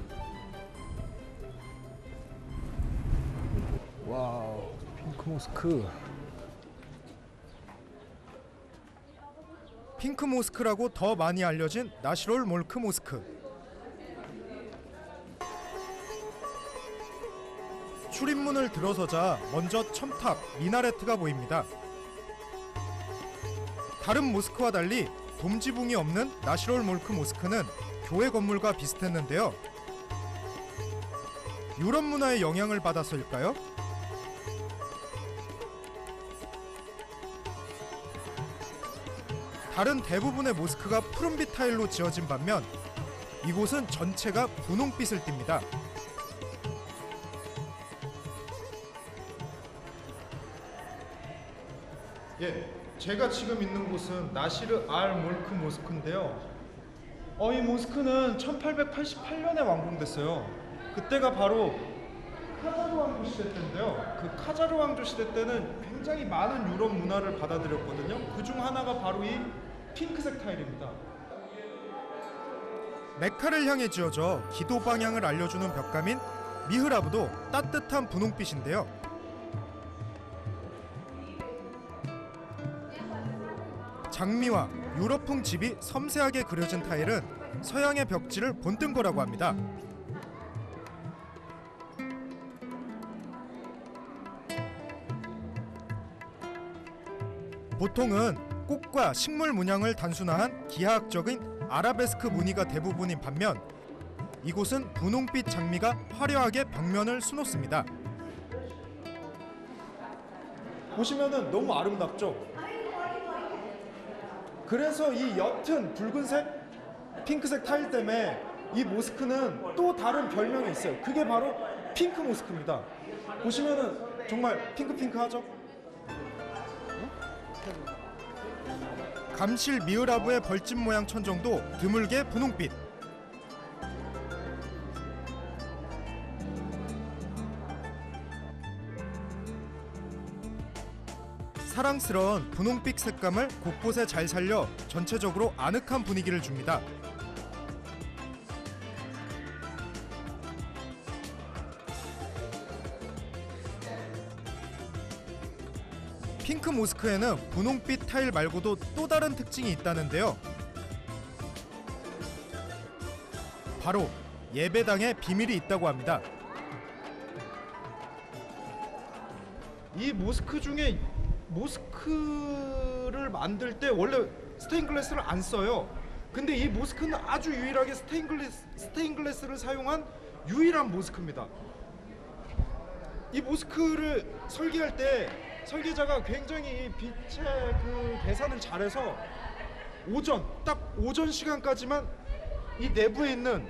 와우, 핑크 모스크. 핑크 모스크라고 더 많이 알려진 나시롤 몰크 모스크. 출입문을 들어서자 먼저 첨탑 미나레트가 보입니다. 다른 모스크와 달리 돔지붕이 없는 나시롤 몰크 모스크는 교회 건물과 비슷했는데요. 유럽 문화의 영향을 받아서일까요? 다른 대부분의 모스크가 푸른빛 타일로 지어진 반면 이곳은 전체가 분홍빛을 띱니다. 예, 제가 지금 있는 곳은 나시르 알 몰크 모스크인데요. 이 모스크는 1888년에 완공됐어요. 그때가 바로 카자르 왕조 시대 때인데요. 그 카자르 왕조 시대 때는 굉장히 많은 유럽 문화를 받아들였거든요. 그중 하나가 바로 이 핑크색 타일입니다. 메카를 향해 지어져 기도 방향을 알려주는 벽감인 미흐라브도 따뜻한 분홍빛인데요. 장미와 유럽풍 집이 섬세하게 그려진 타일은 서양의 벽지를 본뜬 거라고 합니다. 보통은 꽃과 식물 문양을 단순화한 기하학적인 아라베스크 무늬가 대부분인 반면 이곳은 분홍빛 장미가 화려하게 벽면을 수놓습니다. 보시면은 너무 아름답죠? 그래서 이 옅은 붉은색, 핑크색 타일 때문에 이 모스크는 또 다른 별명이 있어요. 그게 바로 핑크 모스크입니다. 보시면은 정말 핑크핑크하죠? 감실 미으라브의 벌집 모양 천정도 드물게 분홍빛. 사랑스러운 분홍빛 색감을 곳곳에 잘 살려 전체적으로 아늑한 분위기를 줍니다. 핑크 모스크에는 분홍빛 타일 말고도 또 다른 특징이 있다는데요. 바로 예배당에 비밀이 있다고 합니다. 이 모스크 중에 모스크를 만들 때 원래 스테인글라스를 안 써요. 근데 이 모스크는 아주 유일하게 스테인글라스를 사용한 유일한 모스크입니다. 이 모스크를 설계할 때 설계자가 굉장히 빛의 그 계산을 잘해서 딱 오전 시간까지만 이 내부에 있는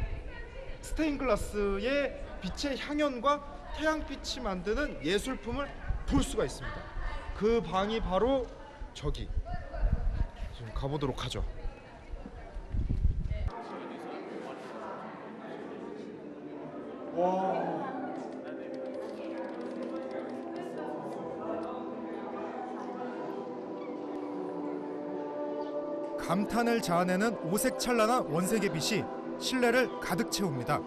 스테인글라스의 빛의 향연과 태양빛이 만드는 예술품을 볼 수가 있습니다. 그 방이 바로 저기. 지금 가보도록 하죠. 와. 감탄을 자아내는 오색찬란한 원색의 빛이 실내를 가득 채웁니다.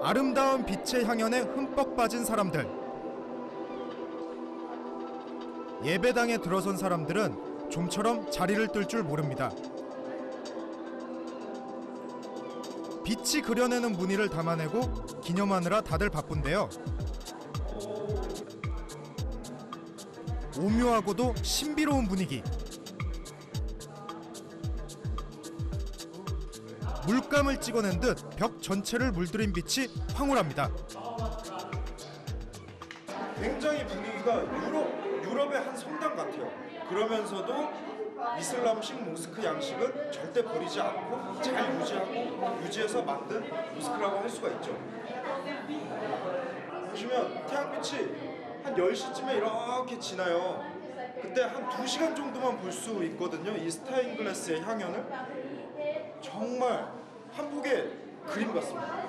아름다운 빛의 향연에 흠뻑 빠진 사람들. 예배당에 들어선 사람들은 좀처럼 자리를 뜰 줄 모릅니다. 빛이 그려내는 무늬를 담아내고 기념하느라 다들 바쁜데요. 오묘하고도 신비로운 분위기. 물감을 찍어낸 듯 벽 전체를 물들인 빛이 황홀합니다. 굉장히 분위기가 유럽의 한 성당 같아요. 그러면서도 이슬람식 모스크 양식은 절대 버리지 않고 잘 유지해서 만든 모스크라고 할 수가 있죠. 보시면 태양빛이 한 10시쯤에 이렇게 지나요. 그때 한 2시간 정도만 볼 수 있거든요. 이 스테인글라스의 향연을. 정말 한 폭의 그림 같습니다.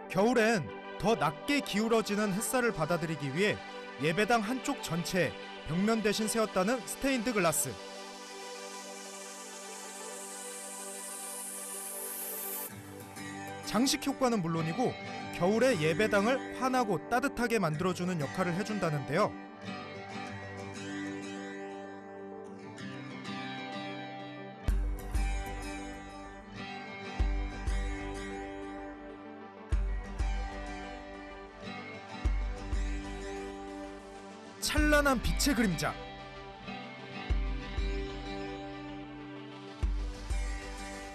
겨울엔 더 낮게 기울어지는 햇살을 받아들이기 위해 예배당 한쪽 전체에 벽면 대신 세웠다는 스테인드 글라스. 장식 효과는 물론이고 겨울에 예배당을 환하고 따뜻하게 만들어주는 역할을 해준다는데요. 찬란한 빛의 그림자.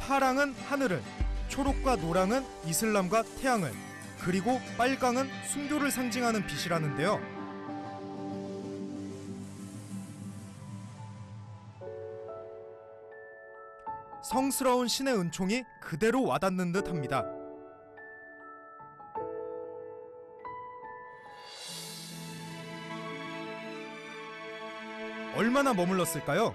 파랑은 하늘을, 초록과 노랑은 이슬람과 태양을, 그리고 빨강은 순교를 상징하는 빛이라는데요. 성스러운 신의 은총이 그대로 와닿는 듯합니다. 얼마나 머물렀을까요?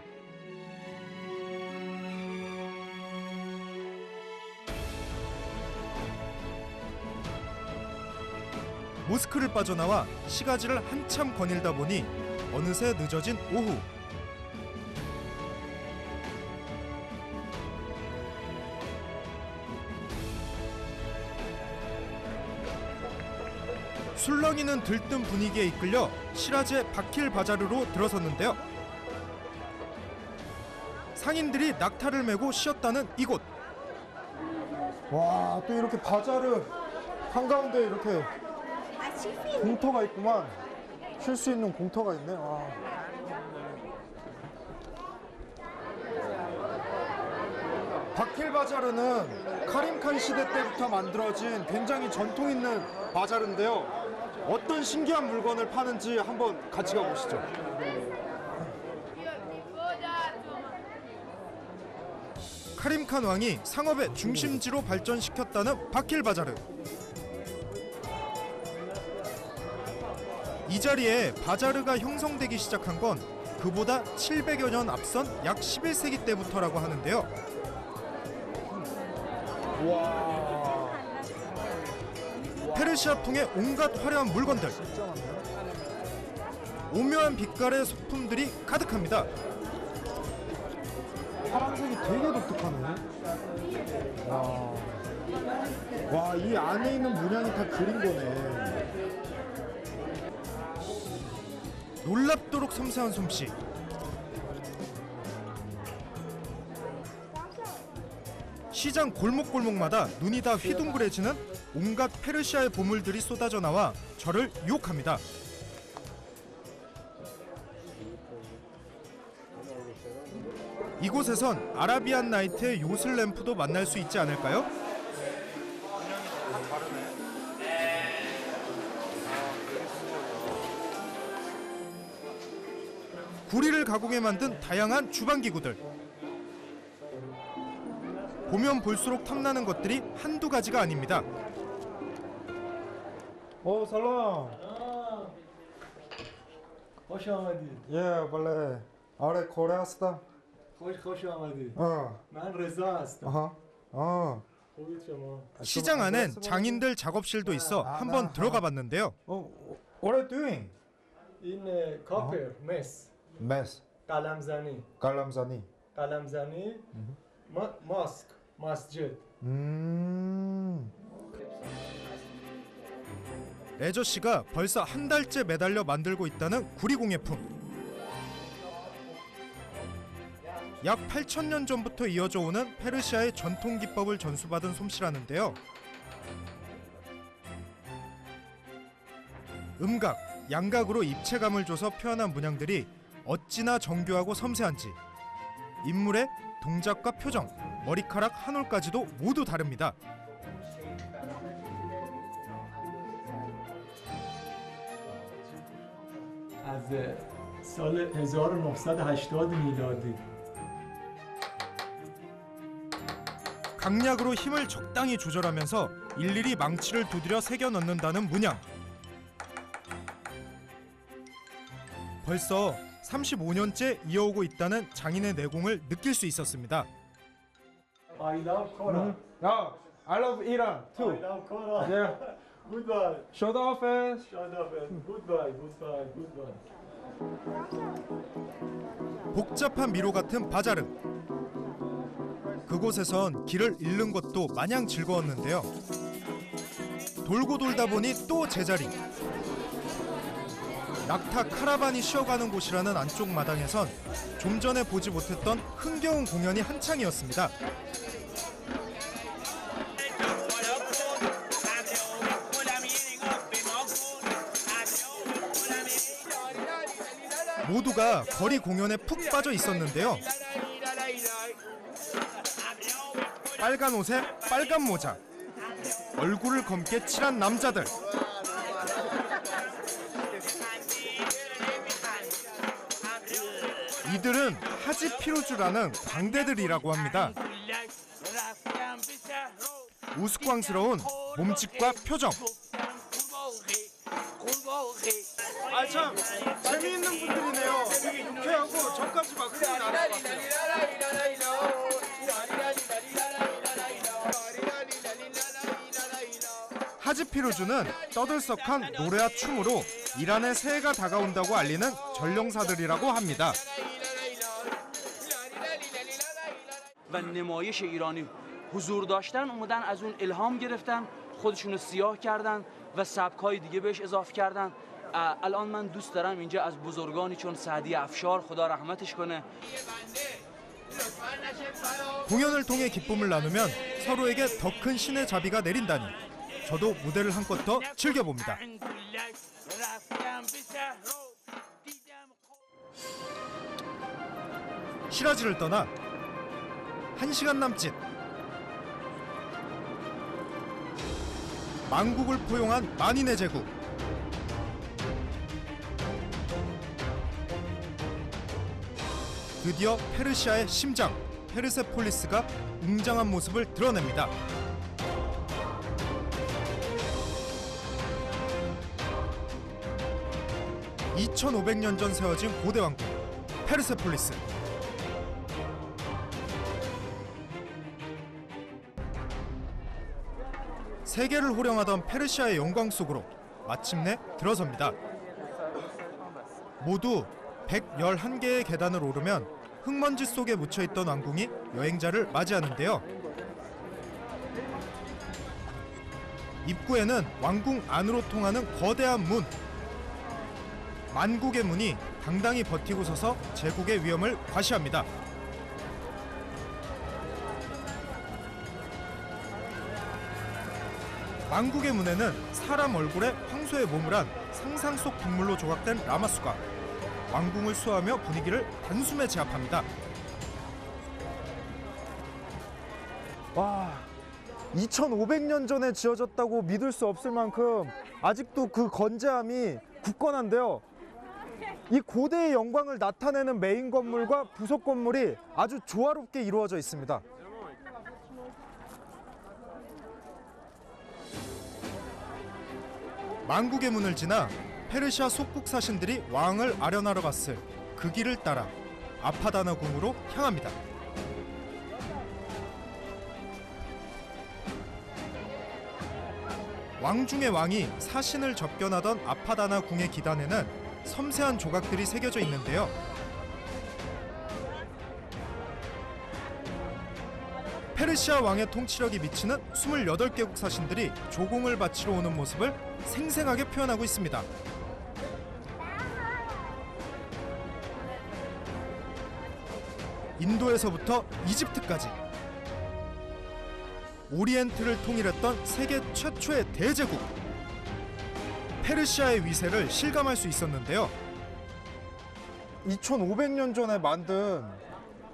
모스크를 빠져나와 시가지를 한참 거닐다 보니 어느새 늦어진 오후. 술렁이는 들뜬 분위기에 이끌려 시라즈의 바킬 바자르로 들어섰는데요. 상인들이 낙타를 메고 쉬었다는 이곳. 와, 또 이렇게 바자르 한가운데 이렇게 공터가 있구만. 쉴 수 있는 공터가 있네. 와. 바킬 바자르는 카림칸 시대 때부터 만들어진 굉장히 전통 있는 바자르인데요. 어떤 신기한 물건을 파는지 한번 같이 가보시죠. 카림칸 왕이 상업의 중심지로 발전시켰다는 바킬-바자르. 이 자리에 바자르가 형성되기 시작한 건 그보다 700여 년 앞선 약 11세기 때부터라고 하는데요. 와. 페르시아풍의 온갖 화려한 물건들, 오묘한 빛깔의 소품들이 가득합니다. 파란색이 되게 독특하네. 와, 이 안에 있는 문양이 다 그린 거네. 놀랍도록 섬세한 솜씨. 시장 골목골목마다 눈이 다 휘둥그레지는 온갖 페르시아의 보물들이 쏟아져 나와 저를 유혹합니다. 이곳에선 아라비안 나이트의 요술 램프도 만날 수 있지 않을까요? 구리를 가공해 만든 다양한 주방기구들. 보면 볼수록 탐나는 것들이 한두 가지가 아닙니다. 살람. خوش آمدید. بله. آره کره هستم. خوش آمدید. 어. من رضا هستم. خوبید شما. 시장 안엔 장인들 작업실도 있어 한번 들어가 봤는데요. What are you doing? این کاپر مس قلمزنی قلمزنی ماسک مسجد. 레저 씨가 벌써 한 달째 매달려 만들고 있다는 구리공예품. 약 8,000년 전부터 이어져 오는 페르시아의 전통 기법을 전수받은 솜씨라는데요. 음각, 양각으로 입체감을 줘서 표현한 문양들이 어찌나 정교하고 섬세한지 인물의 동작과 표정, 머리카락 한 올까지도 모두 다릅니다. از سال 1980 میلادی. 강약으로 힘을 적당히 조절하면서 일일이 망치를 두드려 새겨 넣는다는 문양. 벌써 35년째 이어오고 있다는 장인의 내공을 느낄 수 있었습니다. I love Koran. I love Iran too. I love Koran. Yeah. Goodbye. 쇼다오페스. Goodbye. Goodbye. 복잡한 미로 같은 바자르. 그곳에선 길을 잃는 것도 마냥 즐거웠는데요. 돌고 돌다 보니 또 제자리. 낙타 카라반이 쉬어가는 곳이라는 안쪽 마당에선 좀 전에 보지 못했던 흥겨운 공연이 한창이었습니다. 모두가 거리 공연에 푹 빠져 있었는데요. 빨간 옷에 빨간 모자, 얼굴을 검게 칠한 남자들. 이들은 하지 피루즈라는 광대들이라고 합니다. 우스꽝스러운 몸짓과 표정. 참 재미있는 분들이네요. 되게 유쾌하고 저까지 막 흥이 나는 것 같아요. 하지 피루즈는 떠들썩한 노래와 춤으로 이란의 새해가 다가온다고 알리는 전령사들이라고 합니다. و نمایش ایرانی حضور داشتن اومدن از اون الهام گرفتن خودشونو سیاه کردن و سبک‌های دیگه بهش اضافه کردن. الان من دوست دارم اینجا از بزرگانی چون سعدی افشار خدا رحمتش کنه 공연을 통해 기쁨을 나누면 서로에게 더 큰 신의 자비가 내린다니 저도 무대를 한껏 더 즐겨봅니다. 시라지를 떠나 1시간 남짓. 만국을 포용한 만인의 제국. 드디어 페르시아의 심장 페르세폴리스가 웅장한 모습을 드러냅니다. (2500년) 전 세워진 고대 왕국 페르세폴리스. 세계를 호령하던 페르시아의 영광 속으로 마침내 들어섭니다. 모두 111개의 계단을 오르면 흙먼지 속에 묻혀있던 왕궁이 여행자를 맞이하는데요. 입구에는 왕궁 안으로 통하는 거대한 문. 만국의 문이 당당히 버티고 서서 제국의 위험을 과시합니다. 왕국의 문에는 사람 얼굴에 황소의 몸을 한 상상 속 동물로 조각된 라마수가 왕궁을 수호하며 분위기를 단숨에 제압합니다. 와, 2500년 전에 지어졌다고 믿을 수 없을 만큼 아직도 그 건재함이 굳건한데요. 이 고대의 영광을 나타내는 메인 건물과 부속 건물이 아주 조화롭게 이루어져 있습니다. 만국의 문을 지나 페르시아 속국 사신들이 왕을 아련하러 갔을 그 길을 따라 아파다나 궁으로 향합니다. 왕 중의 왕이 사신을 접견하던 아파다나 궁의 기단에는 섬세한 조각들이 새겨져 있는데요. 페르시아 왕의 통치력이 미치는 28개국 사신들이 조공을 바치러 오는 모습을 생생하게 표현하고 있습니다. 인도에서부터 이집트까지 오리엔트를 통일했던 세계 최초의 대제국 페르시아의 위세를 실감할 수 있었는데요. 2500년 전에 만든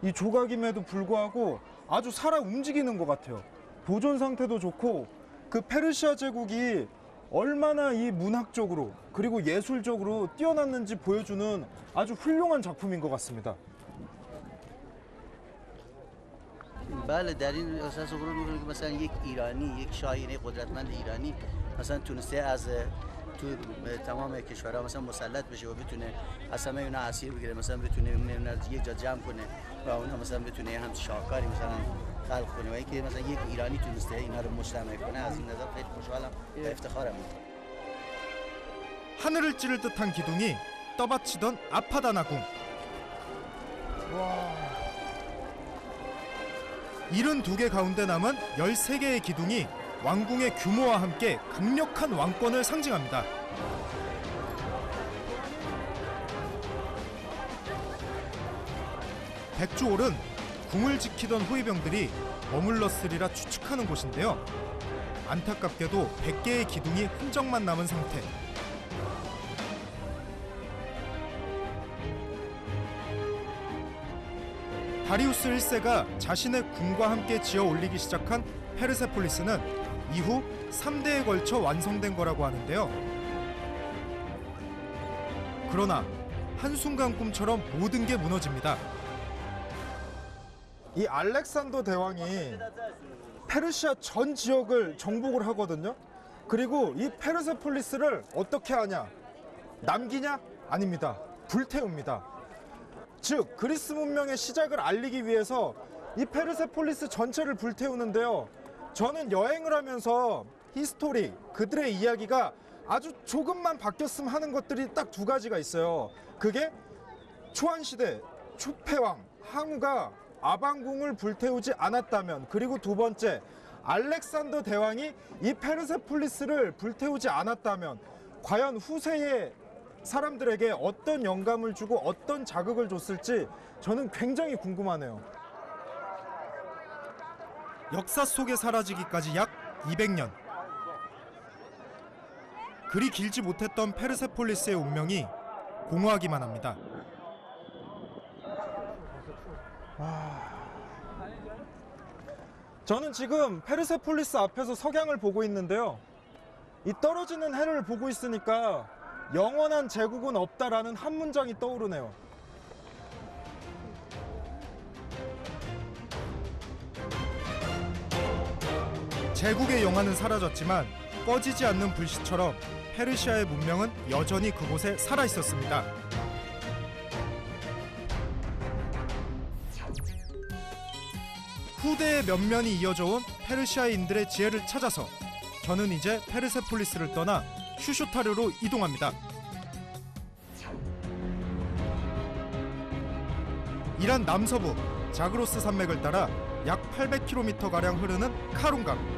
이 조각임에도 불구하고 아주 살아 움직이는 것 같아요. 보존 상태도 좋고 그 페르시아 제국이 얼마나 이 문학적으로 그리고 예술적으로 뛰어났는지 보여주는 아주 훌륭한 작품인 것 같습니다. بله در این اساس غرور میکنه که مثلا یک ایرانی یک شاعر قدرتمند ایرانی مثلا تونسته از تو تمام کشورها مثلا مسلط بشه و بتونه از همه اینا اسیر بگیره مثلا بتونه اونا یک جا جمع کنه و اونا مثلا بتونه هم شاهکاری مثلا خلق کنه و اینکه مثلا یک ایرانی تونسته اینا رو مجتمع کنه از این نظر خیلی خوشحالم و افتخارم میکنم. 하늘을 찌를 듯한 기둥이 떠받치던 아파다나 궁. 72개 가운데 남은 13개의 기둥이 왕궁의 규모와 함께 강력한 왕권을 상징합니다. 백주홀은 궁을 지키던 호위병들이 머물렀으리라 추측하는 곳인데요. 안타깝게도 100개의 기둥이 흔적만 남은 상태. 다리우스 1세가 자신의 궁과 함께 지어 올리기 시작한 페르세폴리스는 이후 3대에 걸쳐 완성된 거라고 하는데요. 그러나 한순간 꿈처럼 모든 게 무너집니다. 이 알렉산더 대왕이 페르시아 전 지역을 정복을 하거든요. 그리고 이 페르세폴리스를 어떻게 하냐? 남기냐? 아닙니다. 불태웁니다. 즉 그리스 문명의 시작을 알리기 위해서 이 페르세폴리스 전체를 불태우는데요. 저는 여행을 하면서 히스토리, 그들의 이야기가 아주 조금만 바뀌었으면 하는 것들이 딱 두 가지가 있어요. 그게 초안시대 초패왕 항우가 아방궁을 불태우지 않았다면, 그리고 두 번째 알렉산더 대왕이 이 페르세폴리스를 불태우지 않았다면 과연 후세의 사람들에게 어떤 영감을 주고 어떤 자극을 줬을지 저는 굉장히 궁금하네요. 역사 속에 사라지기까지 약 200년. 그리 길지 못했던 페르세폴리스의 운명이 공허하기만 합니다. 저는 지금 페르세폴리스 앞에서 석양을 보고 있는데요. 이 떨어지는 해를 보고 있으니까 영원한 제국은 없다라는 한 문장이 떠오르네요. 제국의 영화는 사라졌지만 꺼지지 않는 불씨처럼 페르시아의 문명은 여전히 그곳에 살아 있었습니다. 후대의 면면이 이어져 온 페르시아인들의 지혜를 찾아서 저는 이제 페르세폴리스를 떠나 슈슈타르로 이동합니다. 이란 남서부 자그로스 산맥을 따라 약 800km가량 흐르는 카룬강.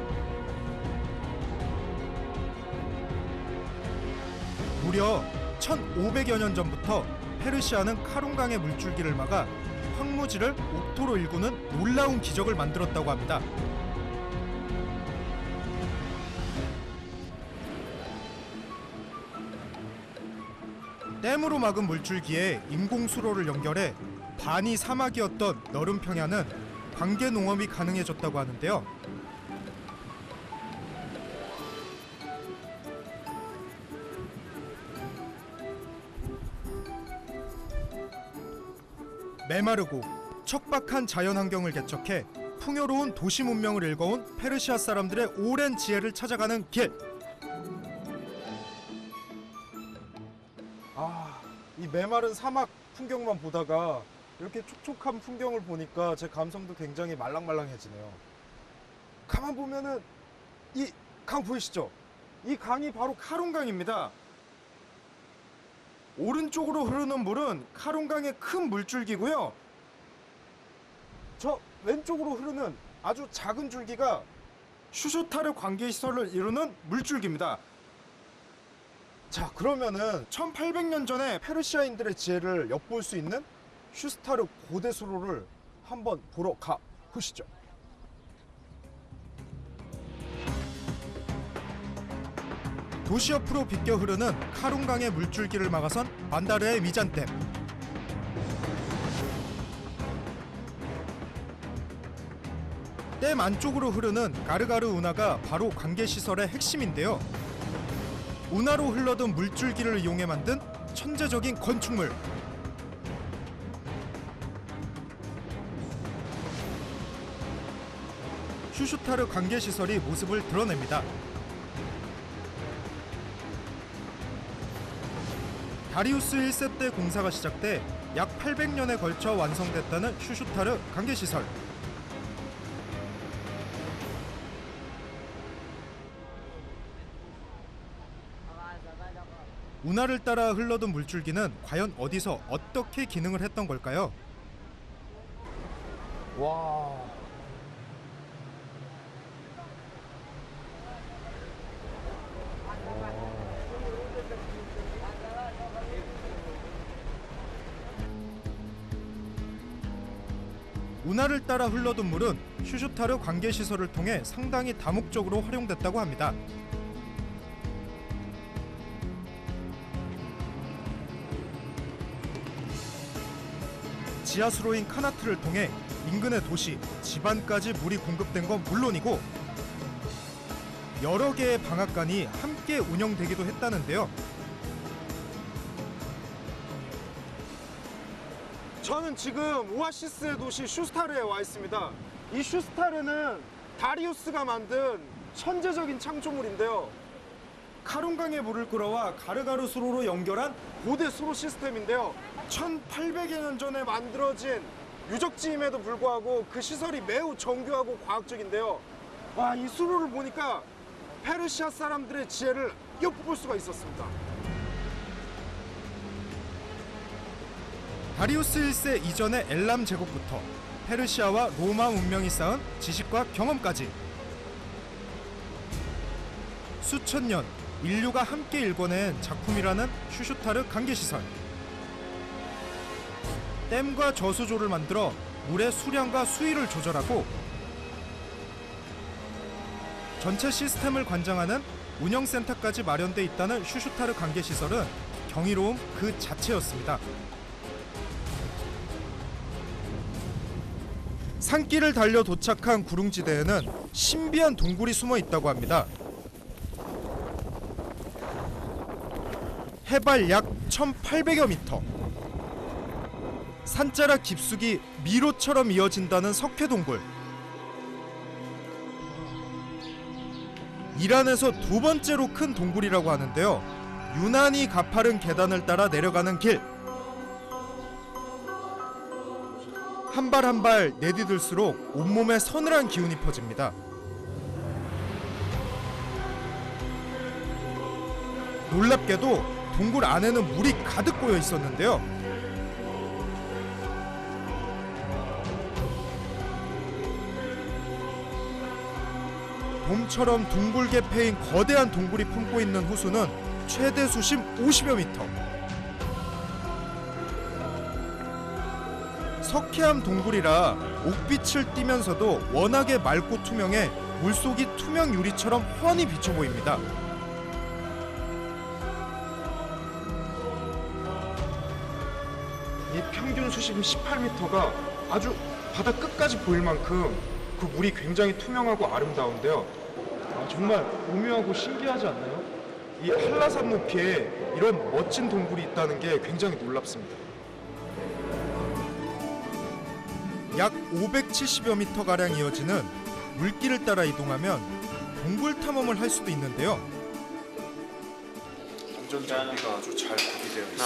무려 1500여 년 전부터 페르시아는 카룬강의 물줄기를 막아 황무지를 옥토로 일구는 놀라운 기적을 만들었다고 합니다. 댐으로 막은 물줄기에 인공수로를 연결해 반이 사막이었던 너른 평야는 관계 농업이 가능해졌다고 하는데요. 메마르고 척박한 자연환경을 개척해 풍요로운 도시 문명을 일궈온 페르시아 사람들의 오랜 지혜를 찾아가는 길. 이 메마른 사막 풍경만 보다가 이렇게 촉촉한 풍경을 보니까 제 감성도 굉장히 말랑말랑해지네요. 가만 보면은 이 강 보이시죠? 이 강이 바로 카룬강입니다. 오른쪽으로 흐르는 물은 카룬강의 큰 물줄기고요. 저 왼쪽으로 흐르는 아주 작은 줄기가 슈슈타르 관계시설을 이루는 물줄기입니다. 자, 그러면은 1800년 전에 페르시아인들의 지혜를 엿볼 수 있는 슈스타르 고대 수로를 한번 보러 가 보시죠. 도시 옆으로 비껴 흐르는 카룬강의 물줄기를 막아선 반다르의 미잔댐. 댐 안쪽으로 흐르는 가르가르 운하가 바로 관계시설의 핵심인데요. 운하로 흘러든 물줄기를 이용해 만든 천재적인 건축물. 슈슈타르 관계시설이 모습을 드러냅니다. 다리우스 1세 때 공사가 시작돼 약 800년에 걸쳐 완성됐다는 슈슈타르 관계시설. 운하를 따라 흘러든 물줄기는 과연 어디서 어떻게 기능을 했던 걸까요? 와. 운하를 따라 흘러든 물은 슈슈타르 관계시설을 통해 상당히 다목적으로 활용됐다고 합니다. 지하수로인 카나트를 통해 인근의 도시, 집안까지 물이 공급된 건 물론이고 여러 개의 방앗간이 함께 운영되기도 했다는데요. 저는 지금 오아시스의 도시 슈스타르에 와 있습니다. 이 슈스타르는 다리우스가 만든 천재적인 창조물인데요. 카룬강의 물을 끌어와 가르가르 수로로 연결한 고대 수로 시스템인데요. 1800여 년 전에 만들어진 유적지임에도 불구하고 그 시설이 매우 정교하고 과학적인데요. 와, 이 수로를 보니까 페르시아 사람들의 지혜를 엿볼 수가 있었습니다. 다리우스 1세 이전의 엘람 제국부터 페르시아와 로마 문명이 쌓은 지식과 경험까지 수천 년 인류가 함께 일궈낸 작품이라는 슈슈타르 관계시설. 댐과 저수조를 만들어 물의 수량과 수위를 조절하고 전체 시스템을 관장하는 운영센터까지 마련돼 있다는 슈슈타르 관계시설은 경이로움 그 자체였습니다. 산길을 달려 도착한 구릉지대에는 신비한 동굴이 숨어 있다고 합니다. 해발 약 1800여 미터. 산자락 깊숙이 미로처럼 이어진다는 석회동굴. 이란에서 두 번째로 큰 동굴이라고 하는데요. 유난히 가파른 계단을 따라 내려가는 길. 한 발 한 발 내디딜수록 온몸에 서늘한 기운이 퍼집니다. 놀랍게도 동굴 안에는 물이 가득 고여 있었는데요. 돔처럼 둥글게 패인 거대한 동굴이 품고 있는 호수는 최대 수심 50여 미터. 석회암 동굴이라 옥빛을 띠면서도 워낙에 맑고 투명해 물속이 투명 유리처럼 훤히 비쳐 보입니다. 이 평균 수심 18m가 아주 바다 끝까지 보일 만큼 그 물이 굉장히 투명하고 아름다운데요. 정말 오묘하고 신기하지 않나요? 이 한라산 높이에 이런 멋진 동굴이 있다는 게 굉장히 놀랍습니다. 약 570여 미터가량 이어지는 물길을 따라 이동하면 동굴 탐험을 할 수도 있는데요. 안전 장비가 아주 잘 구비되어 있습니다.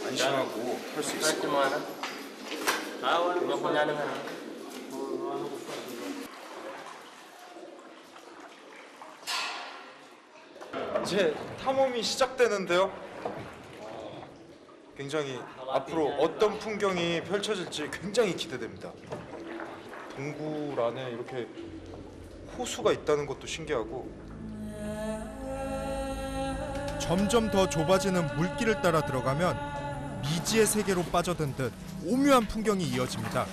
안심하고 할 수 있을 겁니다. 이제 탐험이 시작되는데요. 굉장히 앞으로 어떤 풍경이 펼쳐질지 굉장히 기대됩니다. 동굴 안에 이렇게 호수가 있다는 것도 신기하고, 점점 더 좁아지는 물길을 따라 들어가면 미지의 세계로 빠져든 듯 오묘한 풍경이 이어집니다.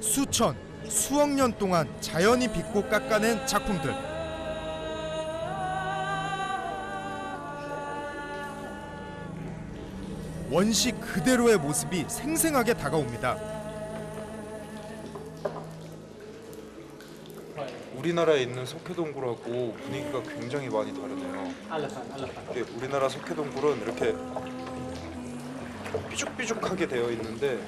수천, 수억 년 동안 자연이 빚고 깎아낸 작품들. 원시 그대로의 모습이 생생하게 다가옵니다. 우리나라에 있는 석회동굴하고 분위기가 굉장히 많이 다르네요. 우리나라 석회동굴은 이렇게 삐죽삐죽하게 되어 있는데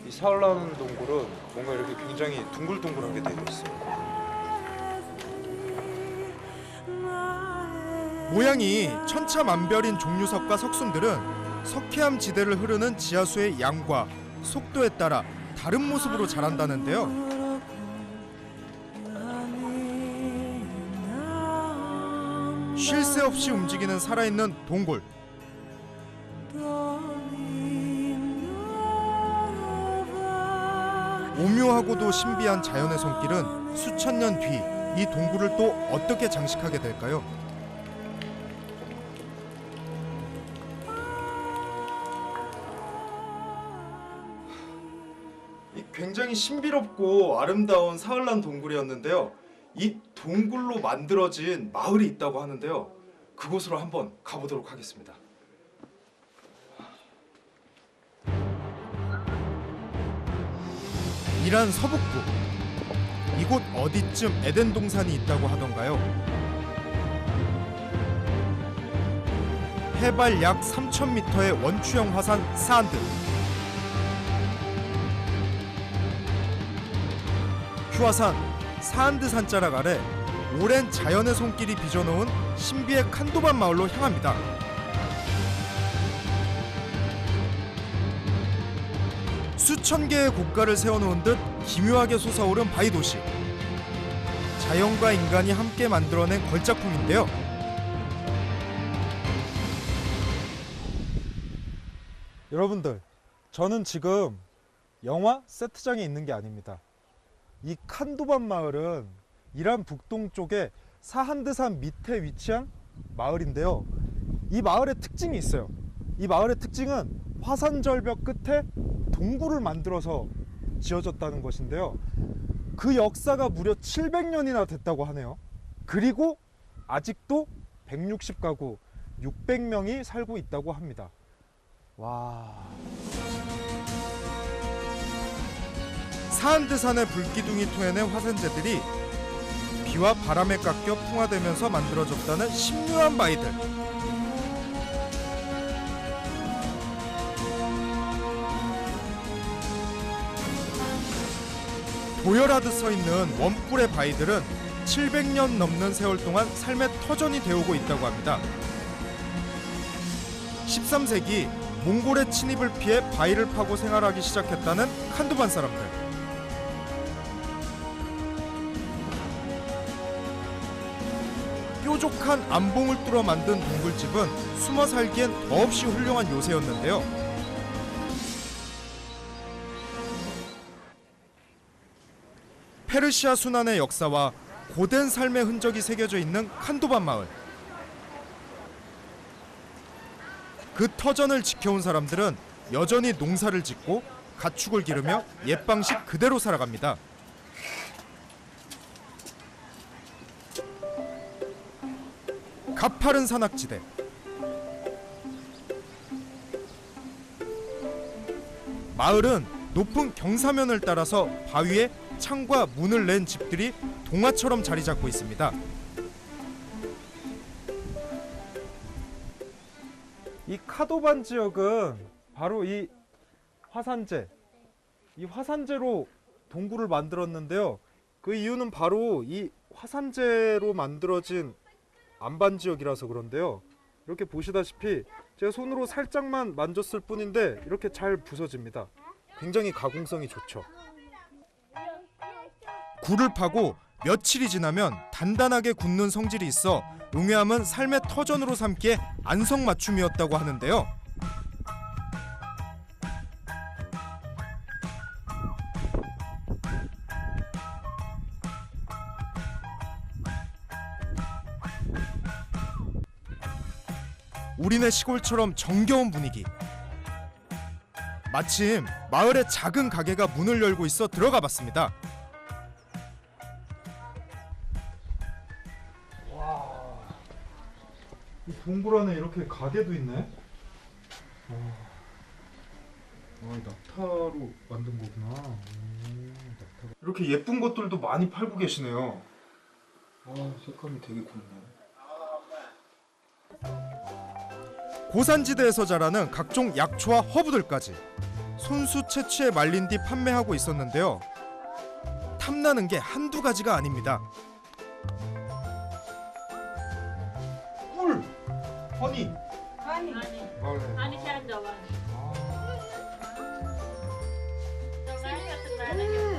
이 사흘라는 동굴은 뭔가 이렇게 굉장히 둥글둥글하게 되어 있어요. 모양이 천차만별인 종류석과 석순들은 석회암 지대를 흐르는 지하수의 양과 속도에 따라 다른 모습으로 자란다는데요. 쉴 새 없이 움직이는 살아있는 동굴. 오묘하고도 신비한 자연의 손길은 수천 년 뒤 이 동굴을 또 어떻게 장식하게 될까요? 굉장히 신비롭고 아름다운 사흘란 동굴이었는데요. 이 동굴로 만들어진 마을이 있다고 하는데요. 그곳으로 한번 가보도록 하겠습니다. 이란 서북부. 이곳 어디쯤 에덴 동산이 있다고 하던가요? 해발 약 3,000m의 원추형 화산 사한드. 휴화산 사한드 산자락 아래 오랜 자연의 손길이 빚어놓은 신비의 칸도반 마을로 향합니다. 수천 개의 고가를 세워놓은 듯 기묘하게 솟아오른 바위 도시. 자연과 인간이 함께 만들어낸 걸작품인데요. 여러분들, 저는 지금 영화 세트장에 있는 게 아닙니다. 이 칸도반 마을은 이란 북동쪽의 사한드산 밑에 위치한 마을인데요. 이 마을의 특징이 있어요. 이 마을의 특징은 화산 절벽 끝에 동굴을 만들어서 지어졌다는 것인데요. 그 역사가 무려 700년이나 됐다고 하네요. 그리고 아직도 160가구 600명이 살고 있다고 합니다. 와. 사한드산의 불기둥이 토해낸 화산재들이 비와 바람에 깎여 풍화되면서 만들어졌다는 신묘한 바위들. 고열하듯 서 있는 원뿔의 바위들은 700년 넘는 세월 동안 삶의 터전이 되어오고 있다고 합니다. 13세기 몽골의 침입을 피해 바위를 파고 생활하기 시작했다는 칸두반 사람들. 뾰족한 암봉을 뚫어 만든 동굴집은 숨어 살기엔 더없이 훌륭한 요새였는데요. 페르시아 순환의 역사와 고된 삶의 흔적이 새겨져 있는 칸두반 마을. 그 터전을 지켜온 사람들은 여전히 농사를 짓고 가축을 기르며 옛 방식 그대로 살아갑니다. 가파른 산악지대. 마을은 높은 경사면을 따라서 바위에 창과 문을 낸 집들이 동화처럼 자리 잡고 있습니다. 이 카도반 지역은 바로 이 화산재로 동굴을 만들었는데요. 그 이유는 바로 이 화산재로 만들어진 안반 지역이라서 그런데요. 이렇게 보시다시피 제가 손으로 살짝만 만졌을 뿐인데 이렇게 잘 부서집니다. 굉장히 가공성이 좋죠. 굴을 파고 며칠이 지나면 단단하게 굳는 성질이 있어 응애함은 삶의 터전으로 삼기에 안성맞춤이었다고 하는데요. 우리네 시골처럼 정겨운 분위기. 마침 마을에 작은 가게가 문을 열고 있어 들어가 봤습니다. 와, 이 동굴 안에 이렇게 가게도 있네. 낙타로 만든 거구나. 낙타. 이렇게 예쁜 것들도 많이 팔고 계시네요. 색감이 되게 곱네. 고산지대에서 자라는 각종 약초와 허브들까지 손수 채취에 말린 뒤 판매하고 있었는데요. 탐나는 게 한두 가지가 아닙니다. 꿀! 허니!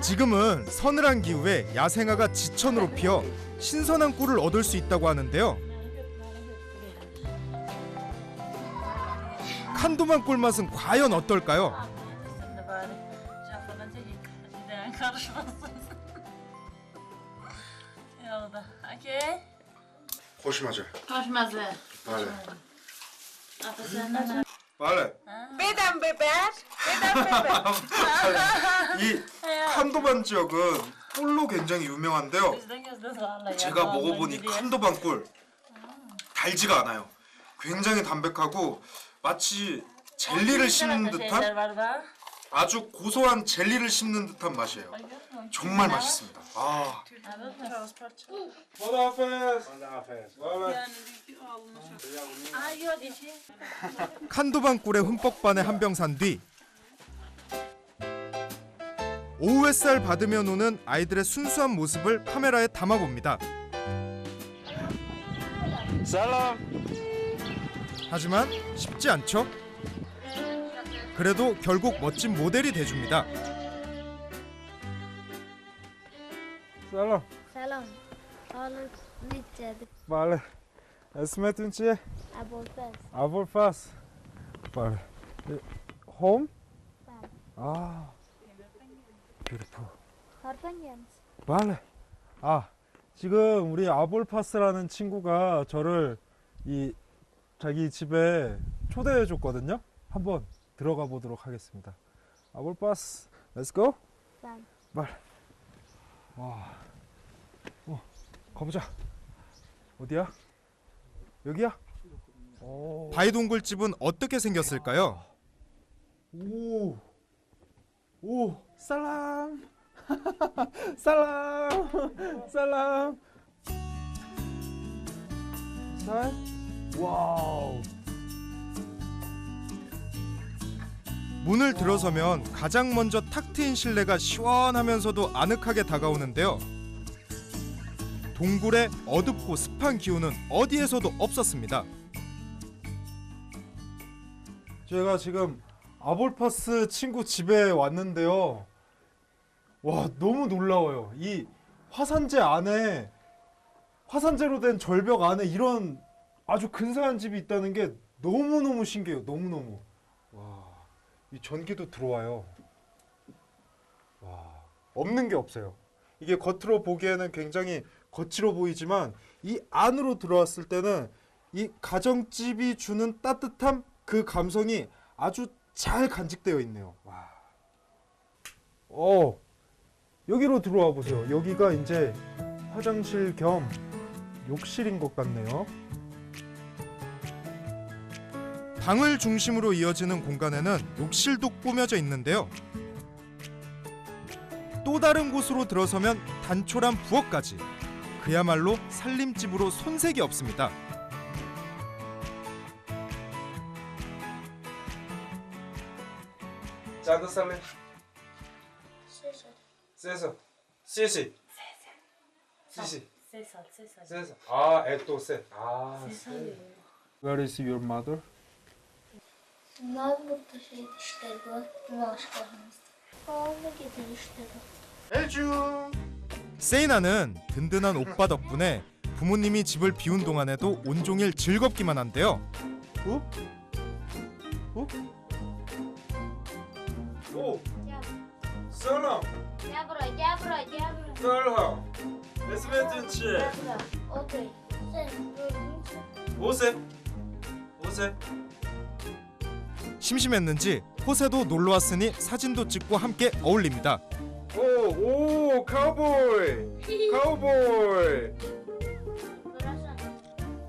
지금은 서늘한 기후에 야생화가 지천으로 피어 신선한 꿀을 얻을 수 있다고 하는데요. 칸두만 꿀맛은 과연 어떨까요? خوشمزه. خوشمزه. بله. آفرین. بله. بدم ببر. 이 칸도반 지역은 꿀로 굉장히 유명한데요. 제가 먹어본 이 칸도반 꿀 달지가 않아요. 굉장히 담백하고 마치 젤리를 씹는 듯한 아주 고소한 젤리를 씹는 듯한 맛이에요. 정말 맛있습니다. 칸도반 꿀에 흠뻑 반해 한 병 산 뒤 오후 햇살 받으며 노는 아이들의 순수한 모습을 카메라에 담아봅니다. 하지만 쉽지 않죠? 그래도 결국 멋진 모델이 돼줍니다. سلام سلام حالت نیچه بله اسمتون چیه؟ ابوالفضل ابوالفضل بله هوم؟ beautiful هارپنگنز بله 지금 우리 아볼파스라는 친구가 저를 이 자기 집에 초대해 줬거든요. 한번 들어가 보도록 하겠습니다. 아볼파스 let's go 말 가보자. 어디야? 여기야? 바위동굴집은 어떻게 생겼을까요? 오 살람 살람 살람 와우 문을 들어서면 가장 먼저 탁 트인 실내가 시원하면서도 아늑하게 다가오는데요. 동굴의 어둡고 습한 기운은 어디에서도 없었습니다. 제가 지금 아볼파스 친구 집에 왔는데요. 와, 너무 놀라워요. 이 화산재 안에, 화산재로 된 절벽 안에 이런 아주 근사한 집이 있다는 게 너무너무 신기해요. 너무너무. 와, 이 전기도 들어와요. 와, 없는 게 없어요. 이게 겉으로 보기에는 굉장히 거칠어 보이지만 이 안으로 들어왔을 때는 이 가정집이 주는 따뜻함, 그 감성이 아주 잘 간직되어 있네요. 와. 여기로 들어와 보세요. 여기가 이제 화장실 겸 욕실인 것 같네요. 방을 중심으로 이어지는 공간에는 욕실도 꾸며져 있는데요. 또 다른 곳으로 들어서면 단촐한 부엌까지. 그야말로 살림집으로 손색이 없습니다. 짠다 살래? 세서. 시시. 시시. 세서. 아, 에또 세. 아, 세. Where is your mother? Bunlar burada şeydi işte bu başkanımız. Oğlu gidiyor işte bu. 해주. 세이나는 든든한 오빠 덕분에 부모님이 집을 비운 동안에도 온종일 즐겁기만 한데요. 오, Salam. Gel buraya, gel buraya, gel buraya. Salam. Esmetin çi. Gel buraya. Otur. Sen gördün mü? 오세. 오세. 심심했는지 호세도 놀러 왔으니 사진도 찍고 함께 어울립니다. 오, 카우보이. 카우보이.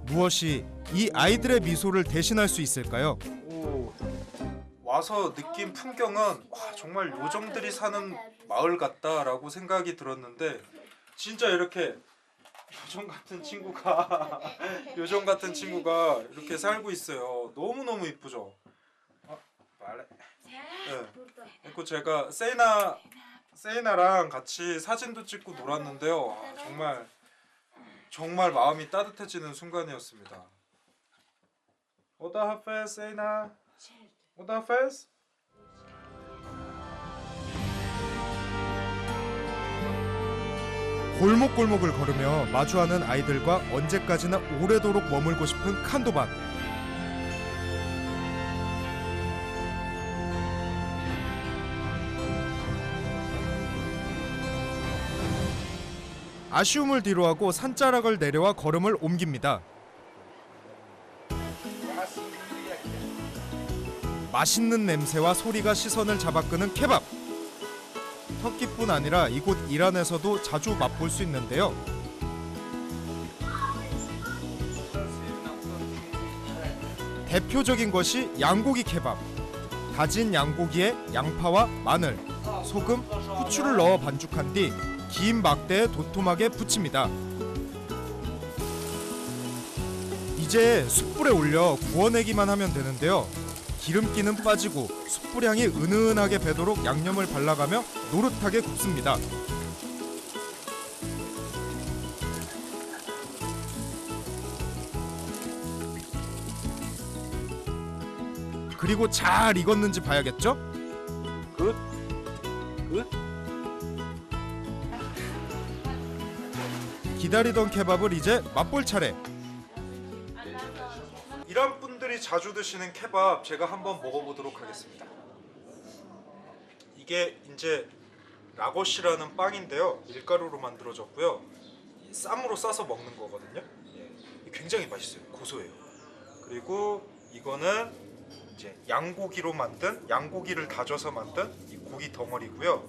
무엇이 이 아이들의 미소를 대신할 수 있을까요? 와서 느낀 풍경은 와, 정말 요정들이 사는 마을 같다라고 생각이 들었는데 진짜 이렇게 요정 같은 친구가 이렇게 살고 있어요. 너무너무 이쁘죠? 말해. 네. 그리고 제가 세이나랑 같이 사진도 찍고 놀았는데요. 정말 마음이 따뜻해지는 순간이었습니다. 오다 하페 세이나. 오다 페스. 골목골목을 걸으며 마주하는 아이들과 언제까지나 오래도록 머물고 싶은 칸도반. 아쉬움을 뒤로하고 산자락을 내려와 걸음을 옮깁니다. 맛있는 냄새와 소리가 시선을 잡아끄는 케밥. 터키뿐 아니라 이곳 이란에서도 자주 맛볼 수 있는데요. 대표적인 것이 양고기 케밥. 다진 양고기에 양파와 마늘, 소금, 후추를 넣어 반죽한 뒤 긴 막대에 도톰하게 부칩니다. 이제 숯불에 올려 구워내기만 하면 되는데요. 기름기는 빠지고 숯불향이 은은하게 배도록 양념을 발라가며 노릇하게 굽습니다. 그리고 잘 익었는지 봐야겠죠? 굿. 기다리던 케밥을 이제 맛볼 차례. 이란 분들이 자주 드시는 케밥 제가 한번 먹어보도록 하겠습니다. 이게 이제 라고시라는 빵인데요. 밀가루로 만들어졌고요. 쌈으로 싸서 먹는 거거든요. 굉장히 맛있어요. 고소해요. 그리고 이거는 이제 양고기를 다져서 만든 이 고기 덩어리고요.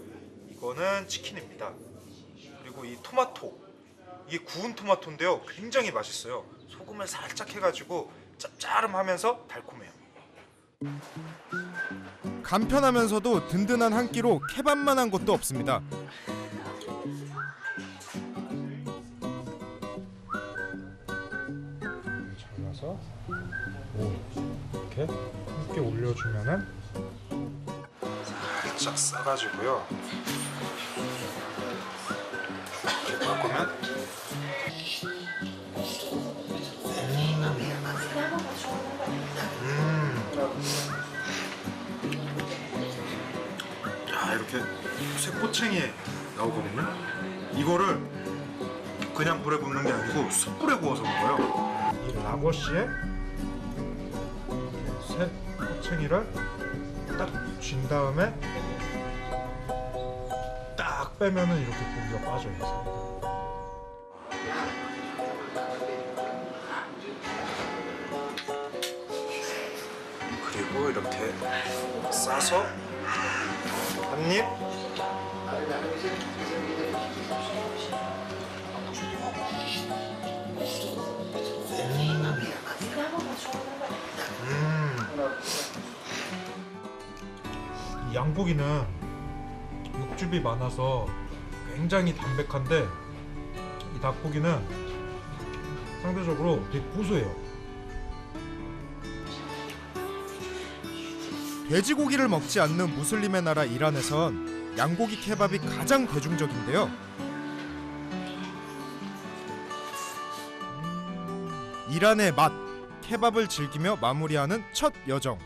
이거는 치킨입니다. 그리고 이 토마토, 이게 구운 토마토인데요. 굉장히 맛있어요. 소금을 살짝 해가지고 짭짤하면서 달콤해요. 간편하면서도 든든한 한 끼로 케밥만한 것도 없습니다. 잘라서 이렇게 함께 올려주면은 살짝 싸가지고요. 이렇게 바꾸면 자, 이렇게 쇠꼬챙이에 나오거든요. 이거를 그냥 불에 굽는 게 아니고 숯불에 구워서 먹어요. 이 라거시에 쇠꼬챙이를 딱 쥔 다음에 딱 빼면은 이렇게 고기가 빠져요. 그리고 이렇게 싸서 한 입. 이 양고기는 육즙이 많아서 굉장히 담백한데 이 닭고기는 상대적으로 되게 고소해요. 돼지고기를 먹지 않는 무슬림의 나라 이란에선 양고기 케밥이 가장 대중적인데요. 이란의 맛, 케밥을 즐기며 마무리하는 첫 여정.